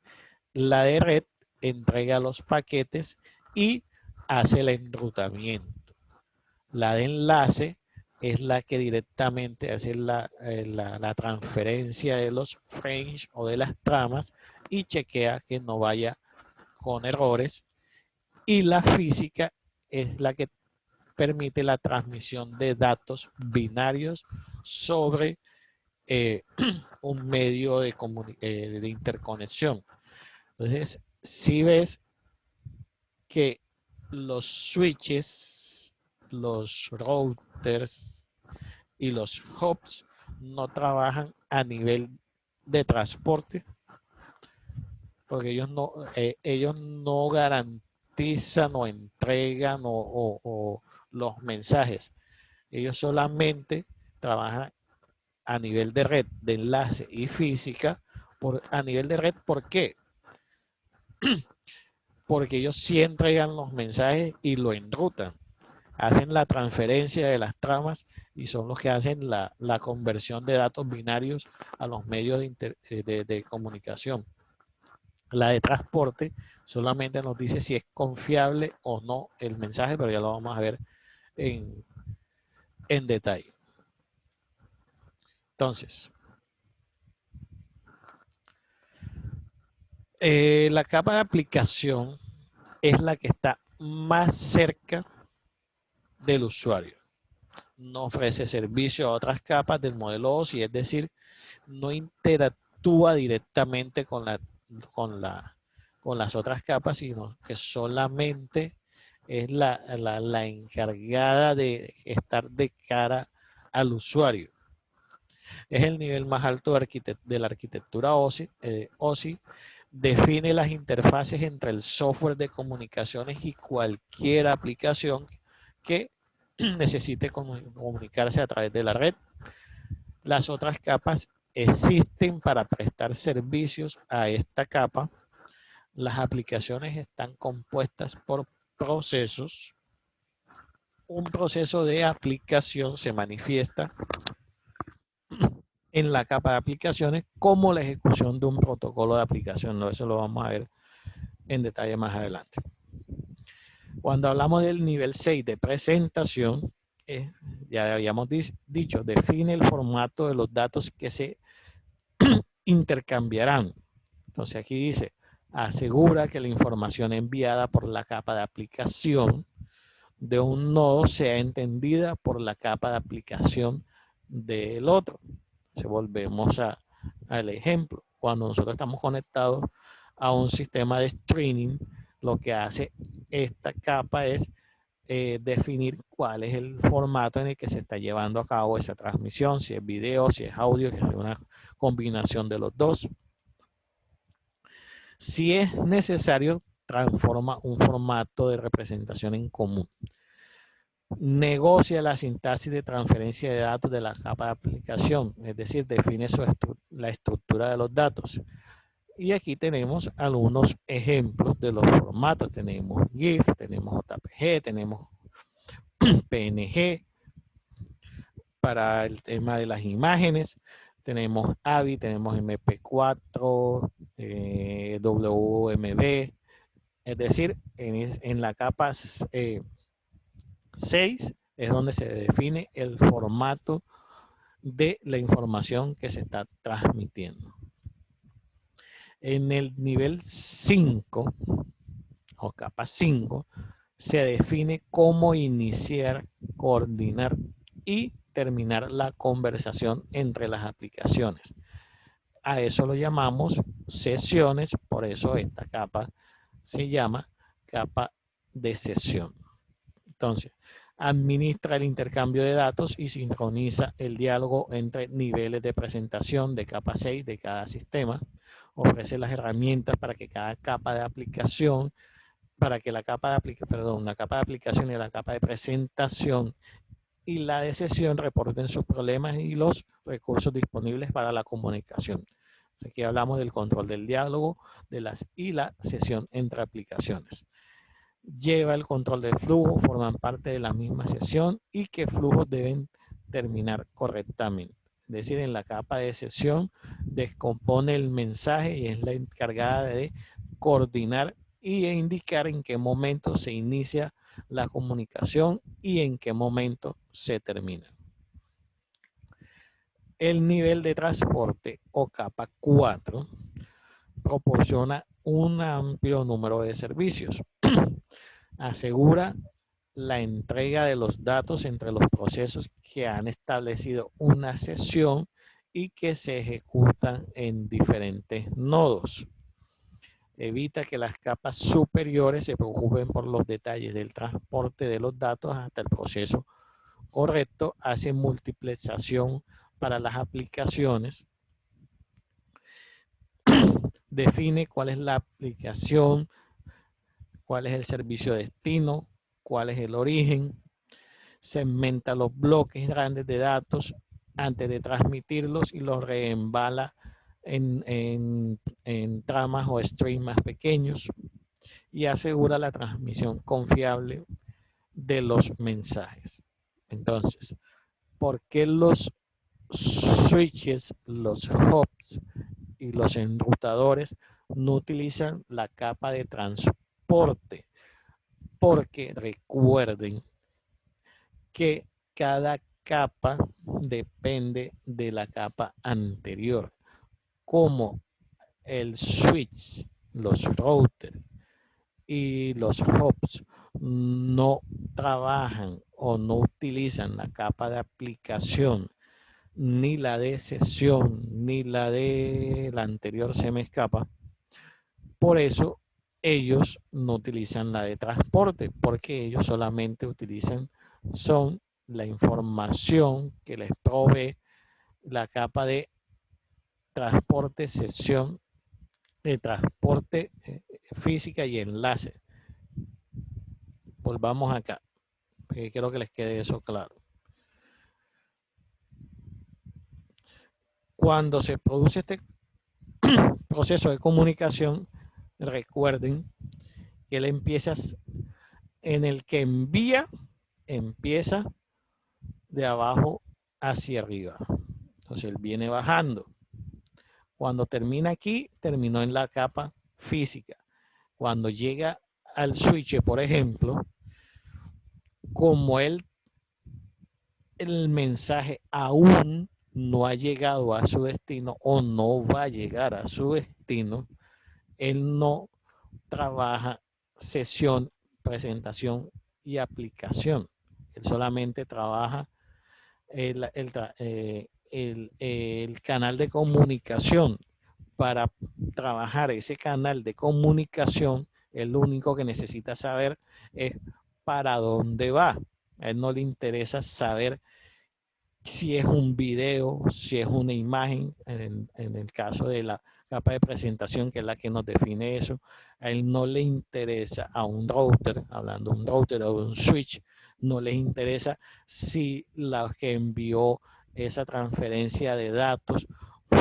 La de red entrega los paquetes y hace el enrutamiento. La de enlace es la que directamente hace la transferencia de los frames o de las tramas y chequea que no vaya con errores. Y la física es la que permite la transmisión de datos binarios sobre un medio de interconexión. Entonces, si ves que los switches, los routers y los hubs no trabajan a nivel de transporte, porque ellos no garantizan o entregan o los mensajes. Ellos solamente trabajan a nivel de red, de enlace y física. A nivel de red, ¿por qué? Porque ellos sí entregan los mensajes y lo enrutan. Hacen la transferencia de las tramas y son los que hacen la conversión de datos binarios a los medios de comunicación. La de transporte solamente nos dice si es confiable o no el mensaje, pero ya lo vamos a ver en detalle. Entonces, la capa de aplicación es la que está más cerca del usuario. No ofrece servicio a otras capas del modelo OSI, es decir, no interactúa directamente con las otras capas, sino que solamente es la encargada de estar de cara al usuario. Es el nivel más alto de la arquitectura OSI. Define las interfaces entre el software de comunicaciones y cualquier aplicación que necesite comunicarse a través de la red. Las otras capas existen para prestar servicios a esta capa. Las aplicaciones están compuestas por procesos. Un proceso de aplicación se manifiesta en la capa de aplicaciones como la ejecución de un protocolo de aplicación. Eso lo vamos a ver en detalle más adelante. Cuando hablamos del nivel 6 de presentación, ya habíamos dicho, define el formato de los datos que se intercambiarán. Entonces aquí dice, asegura que la información enviada por la capa de aplicación de un nodo sea entendida por la capa de aplicación del otro. Entonces volvemos al ejemplo. Cuando nosotros estamos conectados a un sistema de streaming, lo que hace esta capa es definir cuál es el formato en el que se está llevando a cabo esa transmisión, si es video, si es audio, que es una combinación de los dos. Si es necesario, transforma un formato de representación en común. Negocia la sintaxis de transferencia de datos de la capa de aplicación, es decir, define la estructura de los datos. Y aquí tenemos algunos ejemplos de los formatos. Tenemos GIF, tenemos JPG, tenemos PNG para el tema de las imágenes. Tenemos AVI, tenemos MP4, WMV. Es decir, en la capa 6 es donde se define el formato de la información que se está transmitiendo. En el nivel 5 o capa 5 se define cómo iniciar, coordinar y terminar la conversación entre las aplicaciones. A eso lo llamamos sesiones, por eso esta capa se llama capa de sesión. Entonces, administra el intercambio de datos y sincroniza el diálogo entre niveles de presentación de capa 6 de cada sistema. Ofrece las herramientas para que cada capa de aplicación, para que la capa de aplicación y la capa de presentación y la de sesión reporten sus problemas y los recursos disponibles para la comunicación. Aquí hablamos del control del diálogo y la sesión entre aplicaciones. Lleva el control del flujo, forman parte de la misma sesión y qué flujos deben terminar correctamente. Es decir, en la capa de sesión descompone el mensaje y es la encargada de coordinar y indicar en qué momento se inicia la comunicación y en qué momento se termina. El nivel de transporte o capa 4 proporciona un amplio número de servicios. Asegura la entrega de los datos entre los procesos que han establecido una sesión y que se ejecutan en diferentes nodos. Evita que las capas superiores se preocupen por los detalles del transporte de los datos hasta el proceso correcto. Hace multiplexación para las aplicaciones. Define cuál es la aplicación, cuál es el servicio destino, cuál es el origen. Segmenta los bloques grandes de datos antes de transmitirlos y los reembala en tramas o streams más pequeños y asegura la transmisión confiable de los mensajes. Entonces, ¿por qué los switches, los hubs y los enrutadores no utilizan la capa de transporte? Porque recuerden que cada capa depende de la capa anterior. Como el switch, los routers y los hubs no trabajan o no utilizan la capa de aplicación, ni la de sesión, ni la de la anterior se me escapa. Por eso ellos no utilizan la de transporte, porque ellos solamente utilizan la información que les provee la capa de transporte, sesión, de transporte física y enlace. Volvamos acá, porque quiero que les quede eso claro. Cuando se produce este proceso de comunicación, recuerden que él empieza en el que envía, empieza de abajo hacia arriba. Entonces él viene bajando. Cuando termina aquí, terminó en la capa física. Cuando llega al switch, por ejemplo, como el mensaje aún no ha llegado a su destino o no va a llegar a su destino, él no trabaja sesión, presentación y aplicación. Él solamente trabaja el canal de comunicación. Para trabajar ese canal de comunicación, él lo único que necesita saber es para dónde va. A él no le interesa saber si es un video, si es una imagen, en el caso de la capa de presentación, que es la que nos define eso. A él no le interesa a un router, hablando de un router o un switch, no les interesa si la que envió esa transferencia de datos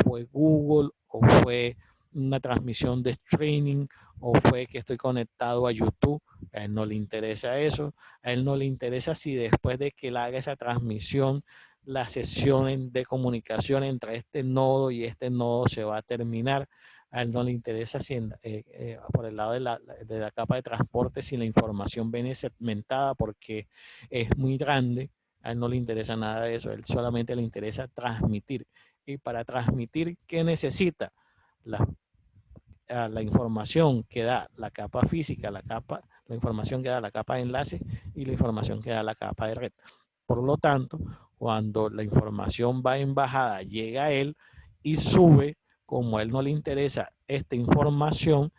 fue Google o fue una transmisión de streaming o fue que estoy conectado a YouTube. A él no le interesa eso. A él no le interesa si después de que él haga esa transmisión, la sesión de comunicación entre este nodo y este nodo se va a terminar. A él no le interesa si por el lado de la capa de transporte, si la información viene segmentada porque es muy grande. A él no le interesa nada de eso. A él solamente le interesa transmitir. Y para transmitir, ¿qué necesita? La información que da la capa física, la información que da la capa de enlace y la información que da la capa de red. Por lo tanto, cuando la información va en bajada, llega a él y sube, como a él no le interesa esta información,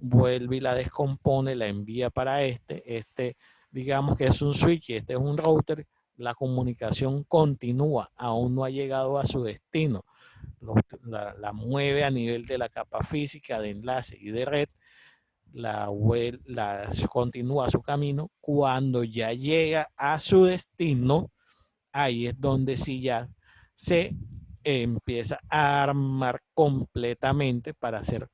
vuelve y la descompone, la envía para digamos que es un switch y este es un router, la comunicación continúa, aún no ha llegado a su destino. La mueve a nivel de la capa física de enlace y de red, la continúa su camino. Cuando ya llega a su destino, ahí es donde sí ya se empieza a armar completamente para ser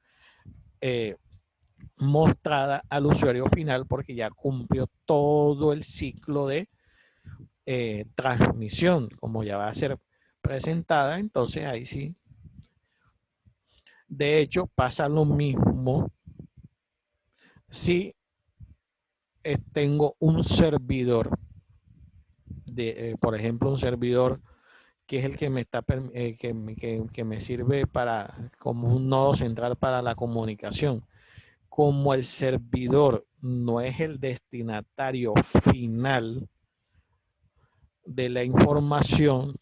mostrada al usuario final, porque ya cumplió todo el ciclo de transmisión, como ya va a ser presentada. Entonces ahí sí, de hecho, pasa lo mismo si tengo un servidor, por ejemplo, un servidor que es el que me está que me sirve como un nodo central para la comunicación. Como el servidor no es el destinatario final de la información,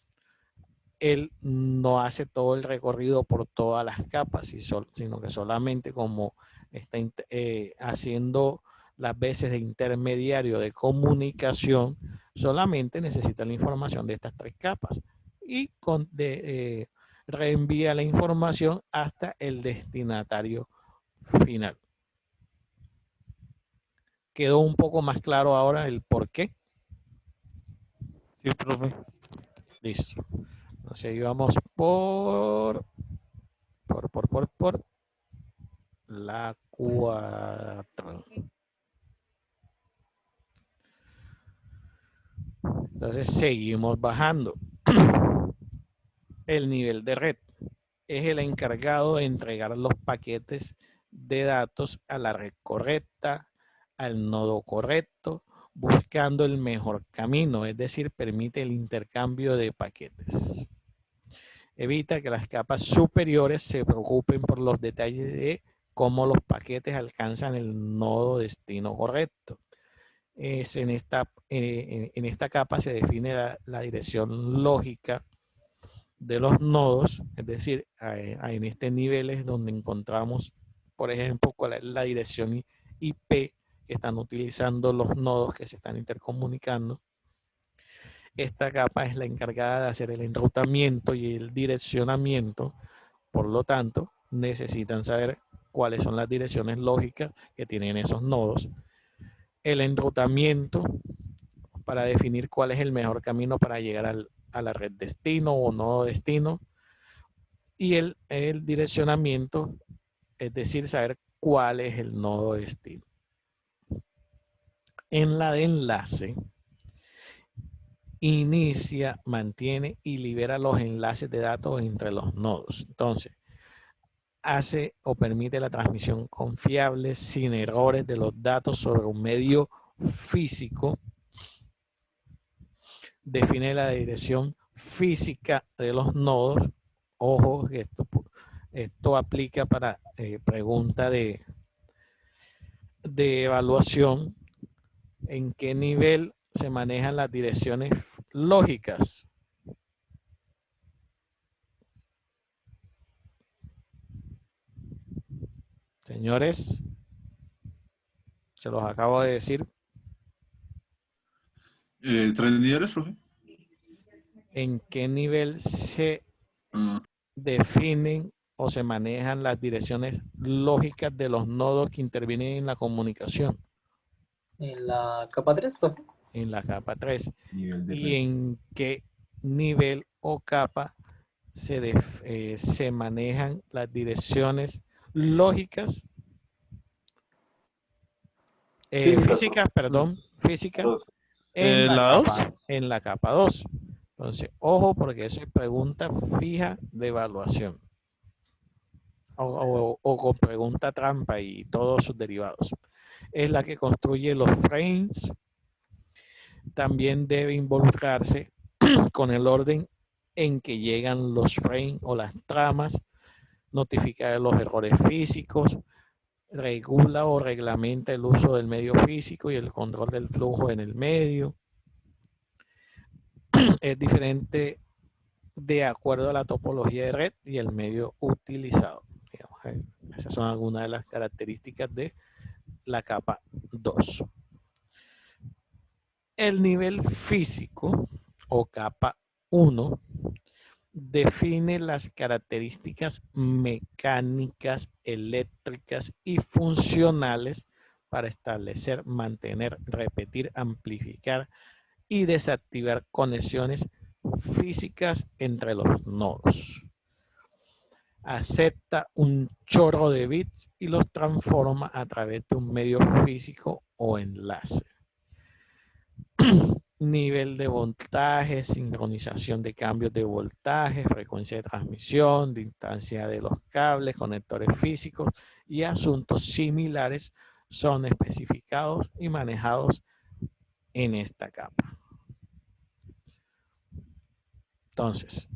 él no hace todo el recorrido por todas las capas, sino que solamente como está haciendo las veces de intermediario de comunicación, solamente necesita la información de estas 3 capas y reenvía la información hasta el destinatario final. ¿Quedó un poco más claro ahora el por qué? Sí, profe. Listo. Entonces íbamos por la 4. Entonces seguimos bajando. El nivel de red es el encargado de entregar los paquetes de datos a la red correcta, al nodo correcto, buscando el mejor camino, es decir, permite el intercambio de paquetes. Evita que las capas superiores se preocupen por los detalles de cómo los paquetes alcanzan el nodo destino correcto. En esta capa se define la dirección lógica de los nodos, es decir, en este nivel es donde encontramos, por ejemplo, cuál es la dirección IP que están utilizando los nodos que se están intercomunicando. Esta capa es la encargada de hacer el enrutamiento y el direccionamiento. Por lo tanto, necesitan saber cuáles son las direcciones lógicas que tienen esos nodos. El enrutamiento para definir cuál es el mejor camino para llegar a la red destino o nodo destino. Y el direccionamiento, es decir, saber cuál es el nodo destino. En la de enlace, inicia, mantiene y libera los enlaces de datos entre los nodos. Entonces, hace o permite la transmisión confiable sin errores de los datos sobre un medio físico. Define la dirección física de los nodos. Ojo, que esto aplica para pregunta de evaluación. ¿En qué nivel se manejan las direcciones lógicas? Señores, se los acabo de decir. 3 niveles, profe. ¿En qué nivel se Ah, definen o se manejan las direcciones lógicas de los nodos que intervienen en la comunicación? En la capa 3, profe. En la capa 3. nivel de ¿Y red. en qué nivel o capa se manejan las direcciones lógicas? Físicas, perdón, físicas en la capa 2. Entonces, ojo, porque eso es pregunta fija de evaluación. O con pregunta trampa y todos sus derivados. Es la que construye los frames. También debe involucrarse con el orden en que llegan los frames o las tramas, notificar los errores físicos, regula o reglamenta el uso del medio físico y el control del flujo en el medio. Es diferente de acuerdo a la topología de red y el medio utilizado. Digamos, esas son algunas de las características de la capa 2. El nivel físico o capa 1 define las características mecánicas, eléctricas y funcionales para establecer, mantener, repetir, amplificar y desactivar conexiones físicas entre los nodos. Acepta un chorro de bits y los transforma a través de un medio físico o enlace. Nivel de voltaje, sincronización de cambios de voltaje, frecuencia de transmisión, distancia de los cables, conectores físicos y asuntos similares son especificados y manejados en esta capa. Entonces,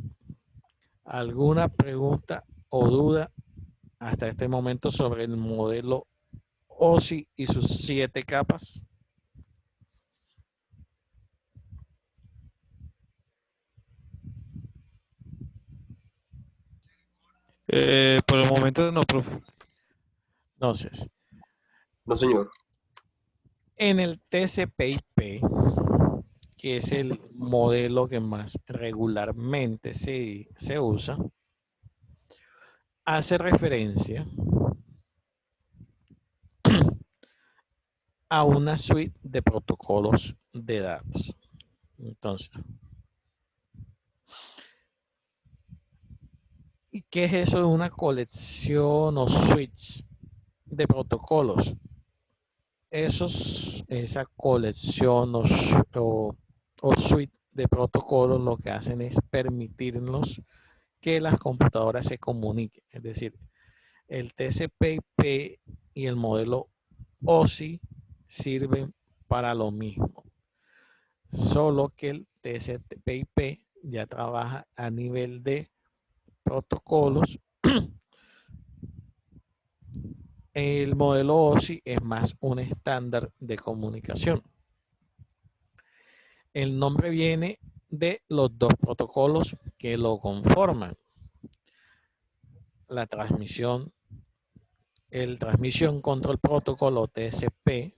¿alguna pregunta o duda hasta este momento sobre el modelo OSI y sus 7 capas? Por el momento no, profe. Entonces, No, señor. en el TCP/IP, que es el modelo que más regularmente se usa, hace referencia a una suite de protocolos de datos. Entonces, ¿y qué es eso de una colección o switch de protocolos? Esa colección o suite de protocolos lo que hacen es permitirnos que las computadoras se comuniquen. Es decir, el TCP/IP y el modelo OSI sirven para lo mismo. Solo que el TCP/IP ya trabaja a nivel de protocolos. El modelo OSI es más un estándar de comunicación. El nombre viene de los dos protocolos que lo conforman. La transmisión, el Transmission Control Protocol o TCP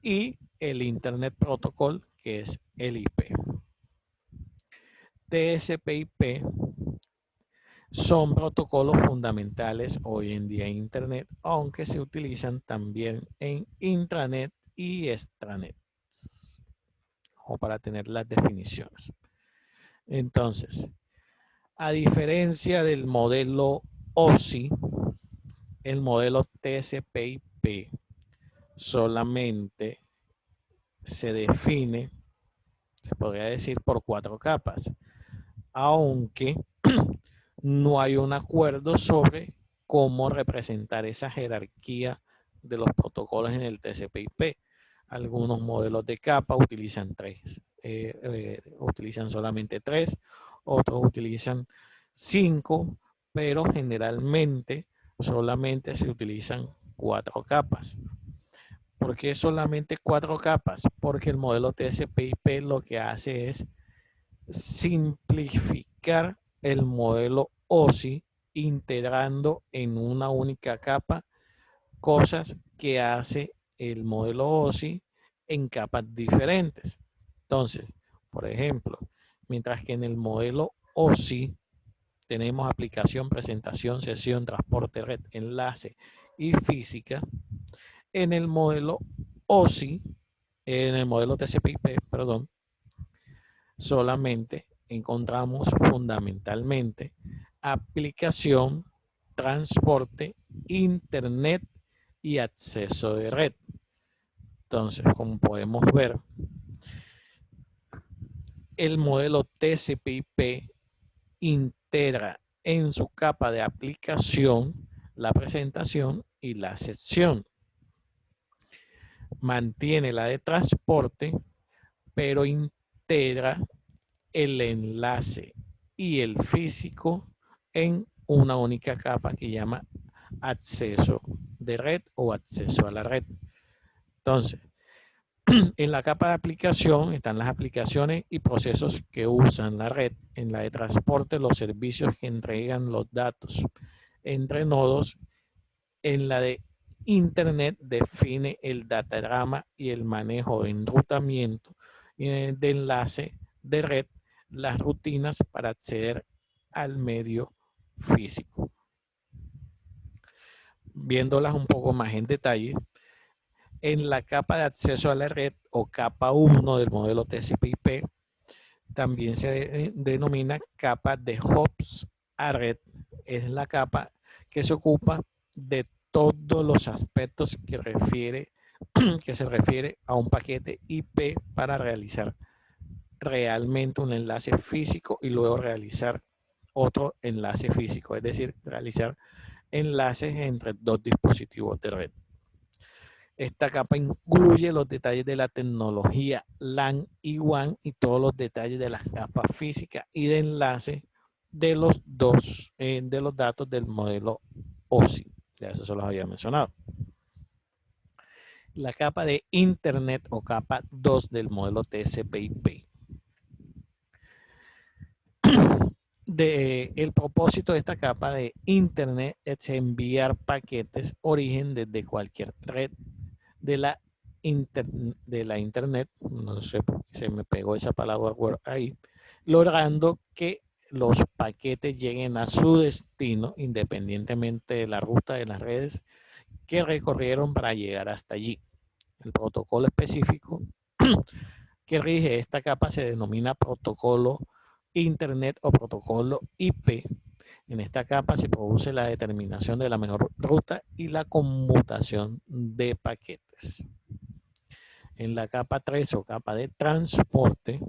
y el Internet Protocol que es el IP. TCP/IP son protocolos fundamentales hoy en día en Internet, aunque se utilizan también en intranet y extranet, o para tener las definiciones. Entonces, a diferencia del modelo OSI, el modelo TCP/IP solamente se define, se podría decir, por 4 capas, aunque no hay un acuerdo sobre cómo representar esa jerarquía de los protocolos en el TCP/IP. Algunos modelos de capa utilizan utilizan solamente 3, otros utilizan 5, pero generalmente solamente se utilizan 4 capas. ¿Por qué solamente 4 capas? Porque el modelo TCP/IP lo que hace es simplificar el modelo OSI integrando en una única capa cosas que hace el modelo OSI en capas diferentes. Entonces, por ejemplo, mientras que en el modelo OSI tenemos aplicación, presentación, sesión, transporte, red, enlace y física, en el modelo OSI, en el modelo TCP/IP, perdón, solamente encontramos fundamentalmente aplicación, transporte, internet y acceso de red. Entonces, como podemos ver, el modelo TCP/IP integra en su capa de aplicación la presentación y la sesión. Mantiene la de transporte, pero integra el enlace y el físico en una única capa que llama acceso de red o acceso a la red. Entonces, en la capa de aplicación están las aplicaciones y procesos que usan la red. En la de transporte, los servicios que entregan los datos entre nodos. En la de internet define el datagrama y el manejo de enrutamiento. Y en el de enlace de red, las rutinas para acceder al medio físico. Viéndolas un poco más en detalle, en la capa de acceso a la red o capa 1 del modelo TCP/IP, también se denomina capa de hops a red. Es la capa que se ocupa de todos los aspectos que se refiere a un paquete IP para realizar realmente un enlace físico y luego realizar otro enlace físico, es decir, realizar enlaces entre dos dispositivos de red. Esta capa incluye los detalles de la tecnología LAN y WAN y todos los detalles de las capas físicas y de enlace de los datos del modelo OSI. Ya eso se los había mencionado. La capa de Internet o capa 2 del modelo TCP/IP. El propósito de esta capa de Internet es enviar paquetes origen desde cualquier red de la Internet, no sé por qué se me pegó esa palabra ahí, logrando que los paquetes lleguen a su destino independientemente de la ruta de las redes que recorrieron para llegar hasta allí. El protocolo específico que rige esta capa se denomina protocolo Internet o protocolo IP. En esta capa se produce la determinación de la mejor ruta y la conmutación de paquetes. En la capa 3 o capa de transporte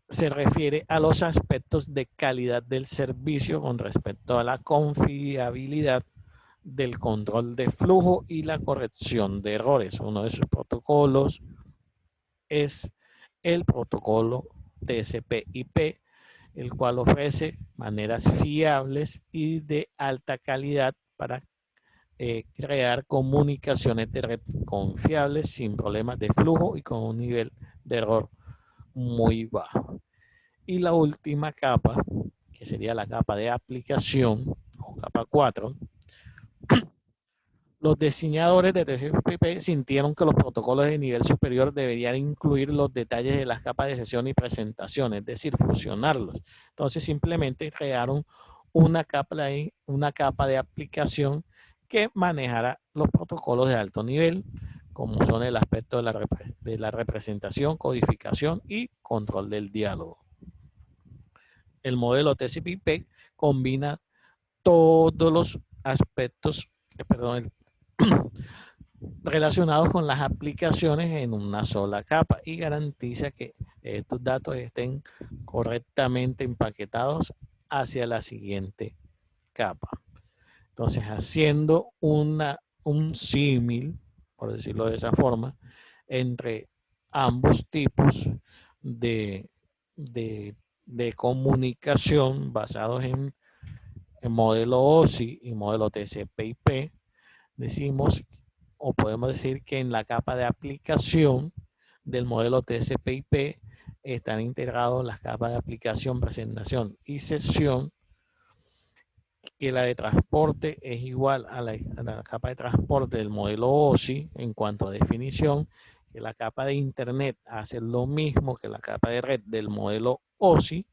se refiere a los aspectos de calidad del servicio con respecto a la confiabilidad del control de flujo y la corrección de errores. Uno de sus protocolos es el protocolo TCP/IP, el cual ofrece maneras fiables y de alta calidad para crear comunicaciones de red confiables sin problemas de flujo y con un nivel de error muy bajo. Y la última capa, que sería la capa de aplicación o capa 4, los diseñadores de TCP/IP sintieron que los protocolos de nivel superior deberían incluir los detalles de las capas de sesión y presentación, es decir, fusionarlos. Entonces simplemente crearon una capa de aplicación que manejara los protocolos de alto nivel, como son el aspecto de la representación, codificación y control del diálogo. El modelo TCP/IP combina todos los aspectos, relacionados con las aplicaciones en una sola capa y garantiza que estos datos estén correctamente empaquetados hacia la siguiente capa. Entonces, haciendo un símil, por decirlo de esa forma, entre ambos tipos de, de comunicación basados en modelo OSI y modelo TCP/IP, decimos o podemos decir que en la capa de aplicación del modelo TCP/IP están integrados las capas de aplicación, presentación y sesión, que la de transporte es igual a la capa de transporte del modelo OSI en cuanto a definición, que la capa de internet hace lo mismo que la capa de red del modelo OSI,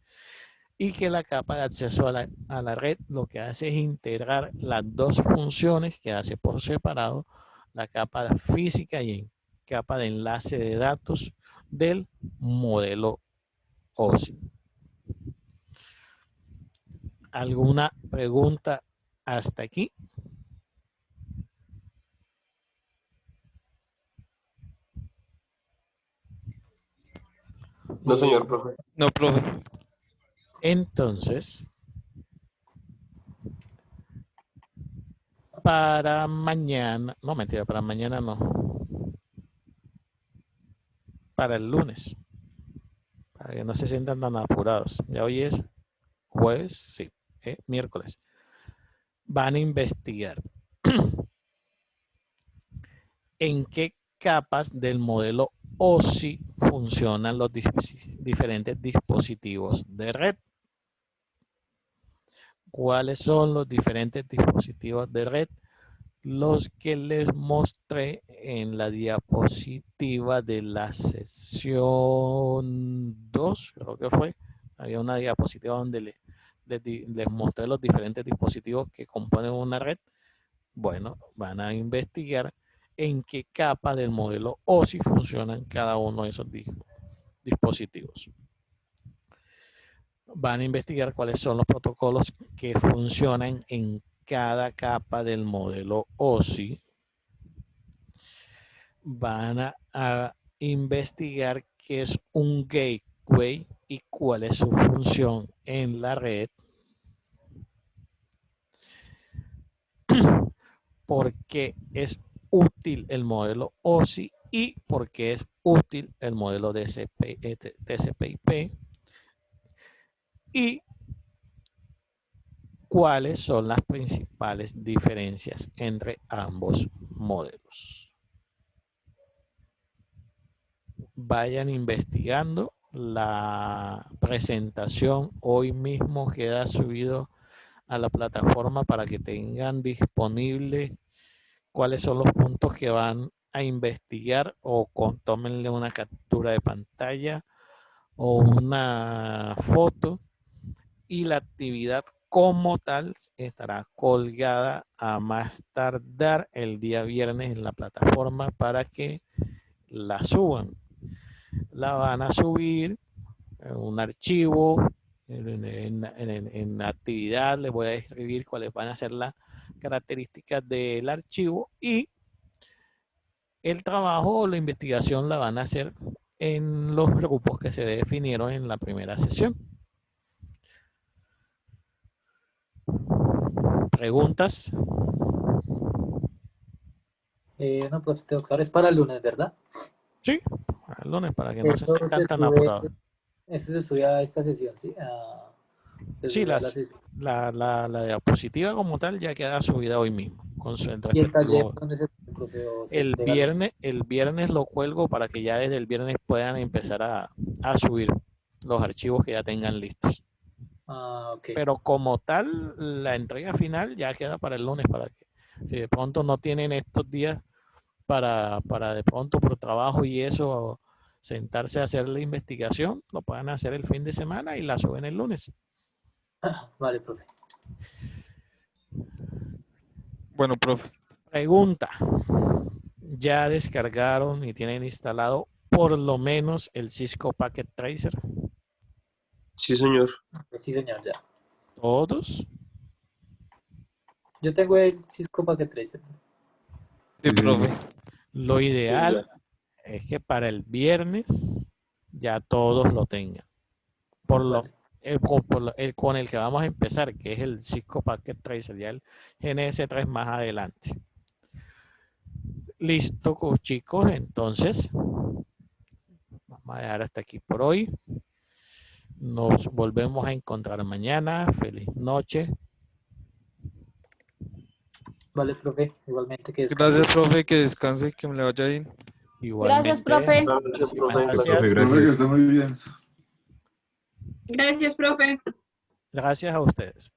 y que la capa de acceso a la red lo que hace es integrar las dos funciones que hace por separado la capa física y capa de enlace de datos del modelo OSI. ¿Alguna pregunta hasta aquí? No, señor profe. No, profe. Entonces, para mañana, no mentira, para mañana no, para el lunes, para que no se sientan tan apurados. Ya hoy es jueves, sí, miércoles. Van a investigar en qué capas del modelo OSI funcionan los diferentes dispositivos de red. ¿Cuáles son los diferentes dispositivos de red? Los que les mostré en la diapositiva de la sesión 2, creo que fue. Había una diapositiva donde les mostré los diferentes dispositivos que componen una red. Bueno, van a investigar en qué capa del modelo OSI funcionan cada uno de esos dispositivos. Van a investigar cuáles son los protocolos que funcionan en cada capa del modelo OSI. Van a investigar qué es un gateway y cuál es su función en la red. Por qué es útil el modelo OSI y por qué es útil el modelo TCP/IP, y cuáles son las principales diferencias entre ambos modelos. Vayan investigando. La presentación hoy mismo queda subido a la plataforma para que tengan disponible cuáles son los puntos que van a investigar, o tómenle una captura de pantalla o una foto, y la actividad como tal estará colgada a más tardar el día viernes en la plataforma para que la suban. La van a subir en un archivo, en la actividad les voy a escribir cuáles van a ser las características del archivo, y el trabajo o la investigación la van a hacer en los grupos que se definieron en la primera sesión. ¿Preguntas? No, profe, tengo claro, es para el lunes, ¿verdad? Sí, el lunes, para que no se Eso sientan se tan sube, apurados. eso se sube a esta sesión, ¿sí? Se Sí, sube a la sesión. la diapositiva como tal ya queda subida hoy mismo. Con el ¿Y el taller respectivo. dónde se sube, profe? ¿O se El entrega el lunes? viernes lo cuelgo para que ya desde el viernes puedan empezar a subir los archivos que ya tengan listos. Ah, ok. Pero como tal, la entrega final ya queda para el lunes, para que si de pronto no tienen estos días para de pronto por trabajo y eso sentarse a hacer la investigación, lo puedan hacer el fin de semana y la suben el lunes. Vale, profe. Bueno, profe. Pregunta. ¿Ya descargaron y tienen instalado por lo menos el Cisco Packet Tracer? Sí, señor. Sí, señor, ya. ¿Todos? Yo tengo el Cisco Packet Tracer. Sí, profe. Lo ideal es que para el viernes ya todos lo tengan. Vale. con el que vamos a empezar, que es el Cisco Packet Tracer, ya el GNS3 más adelante. Listo, chicos, entonces vamos a dejar hasta aquí por hoy. Nos volvemos a encontrar mañana. Feliz noche. Vale, profe, igualmente que descanse. Gracias, profe, que descanse, que me le vaya bien. Gracias, profe. Gracias, profe. Gracias. Profe, que esté muy bien. Gracias, profe. Gracias a ustedes.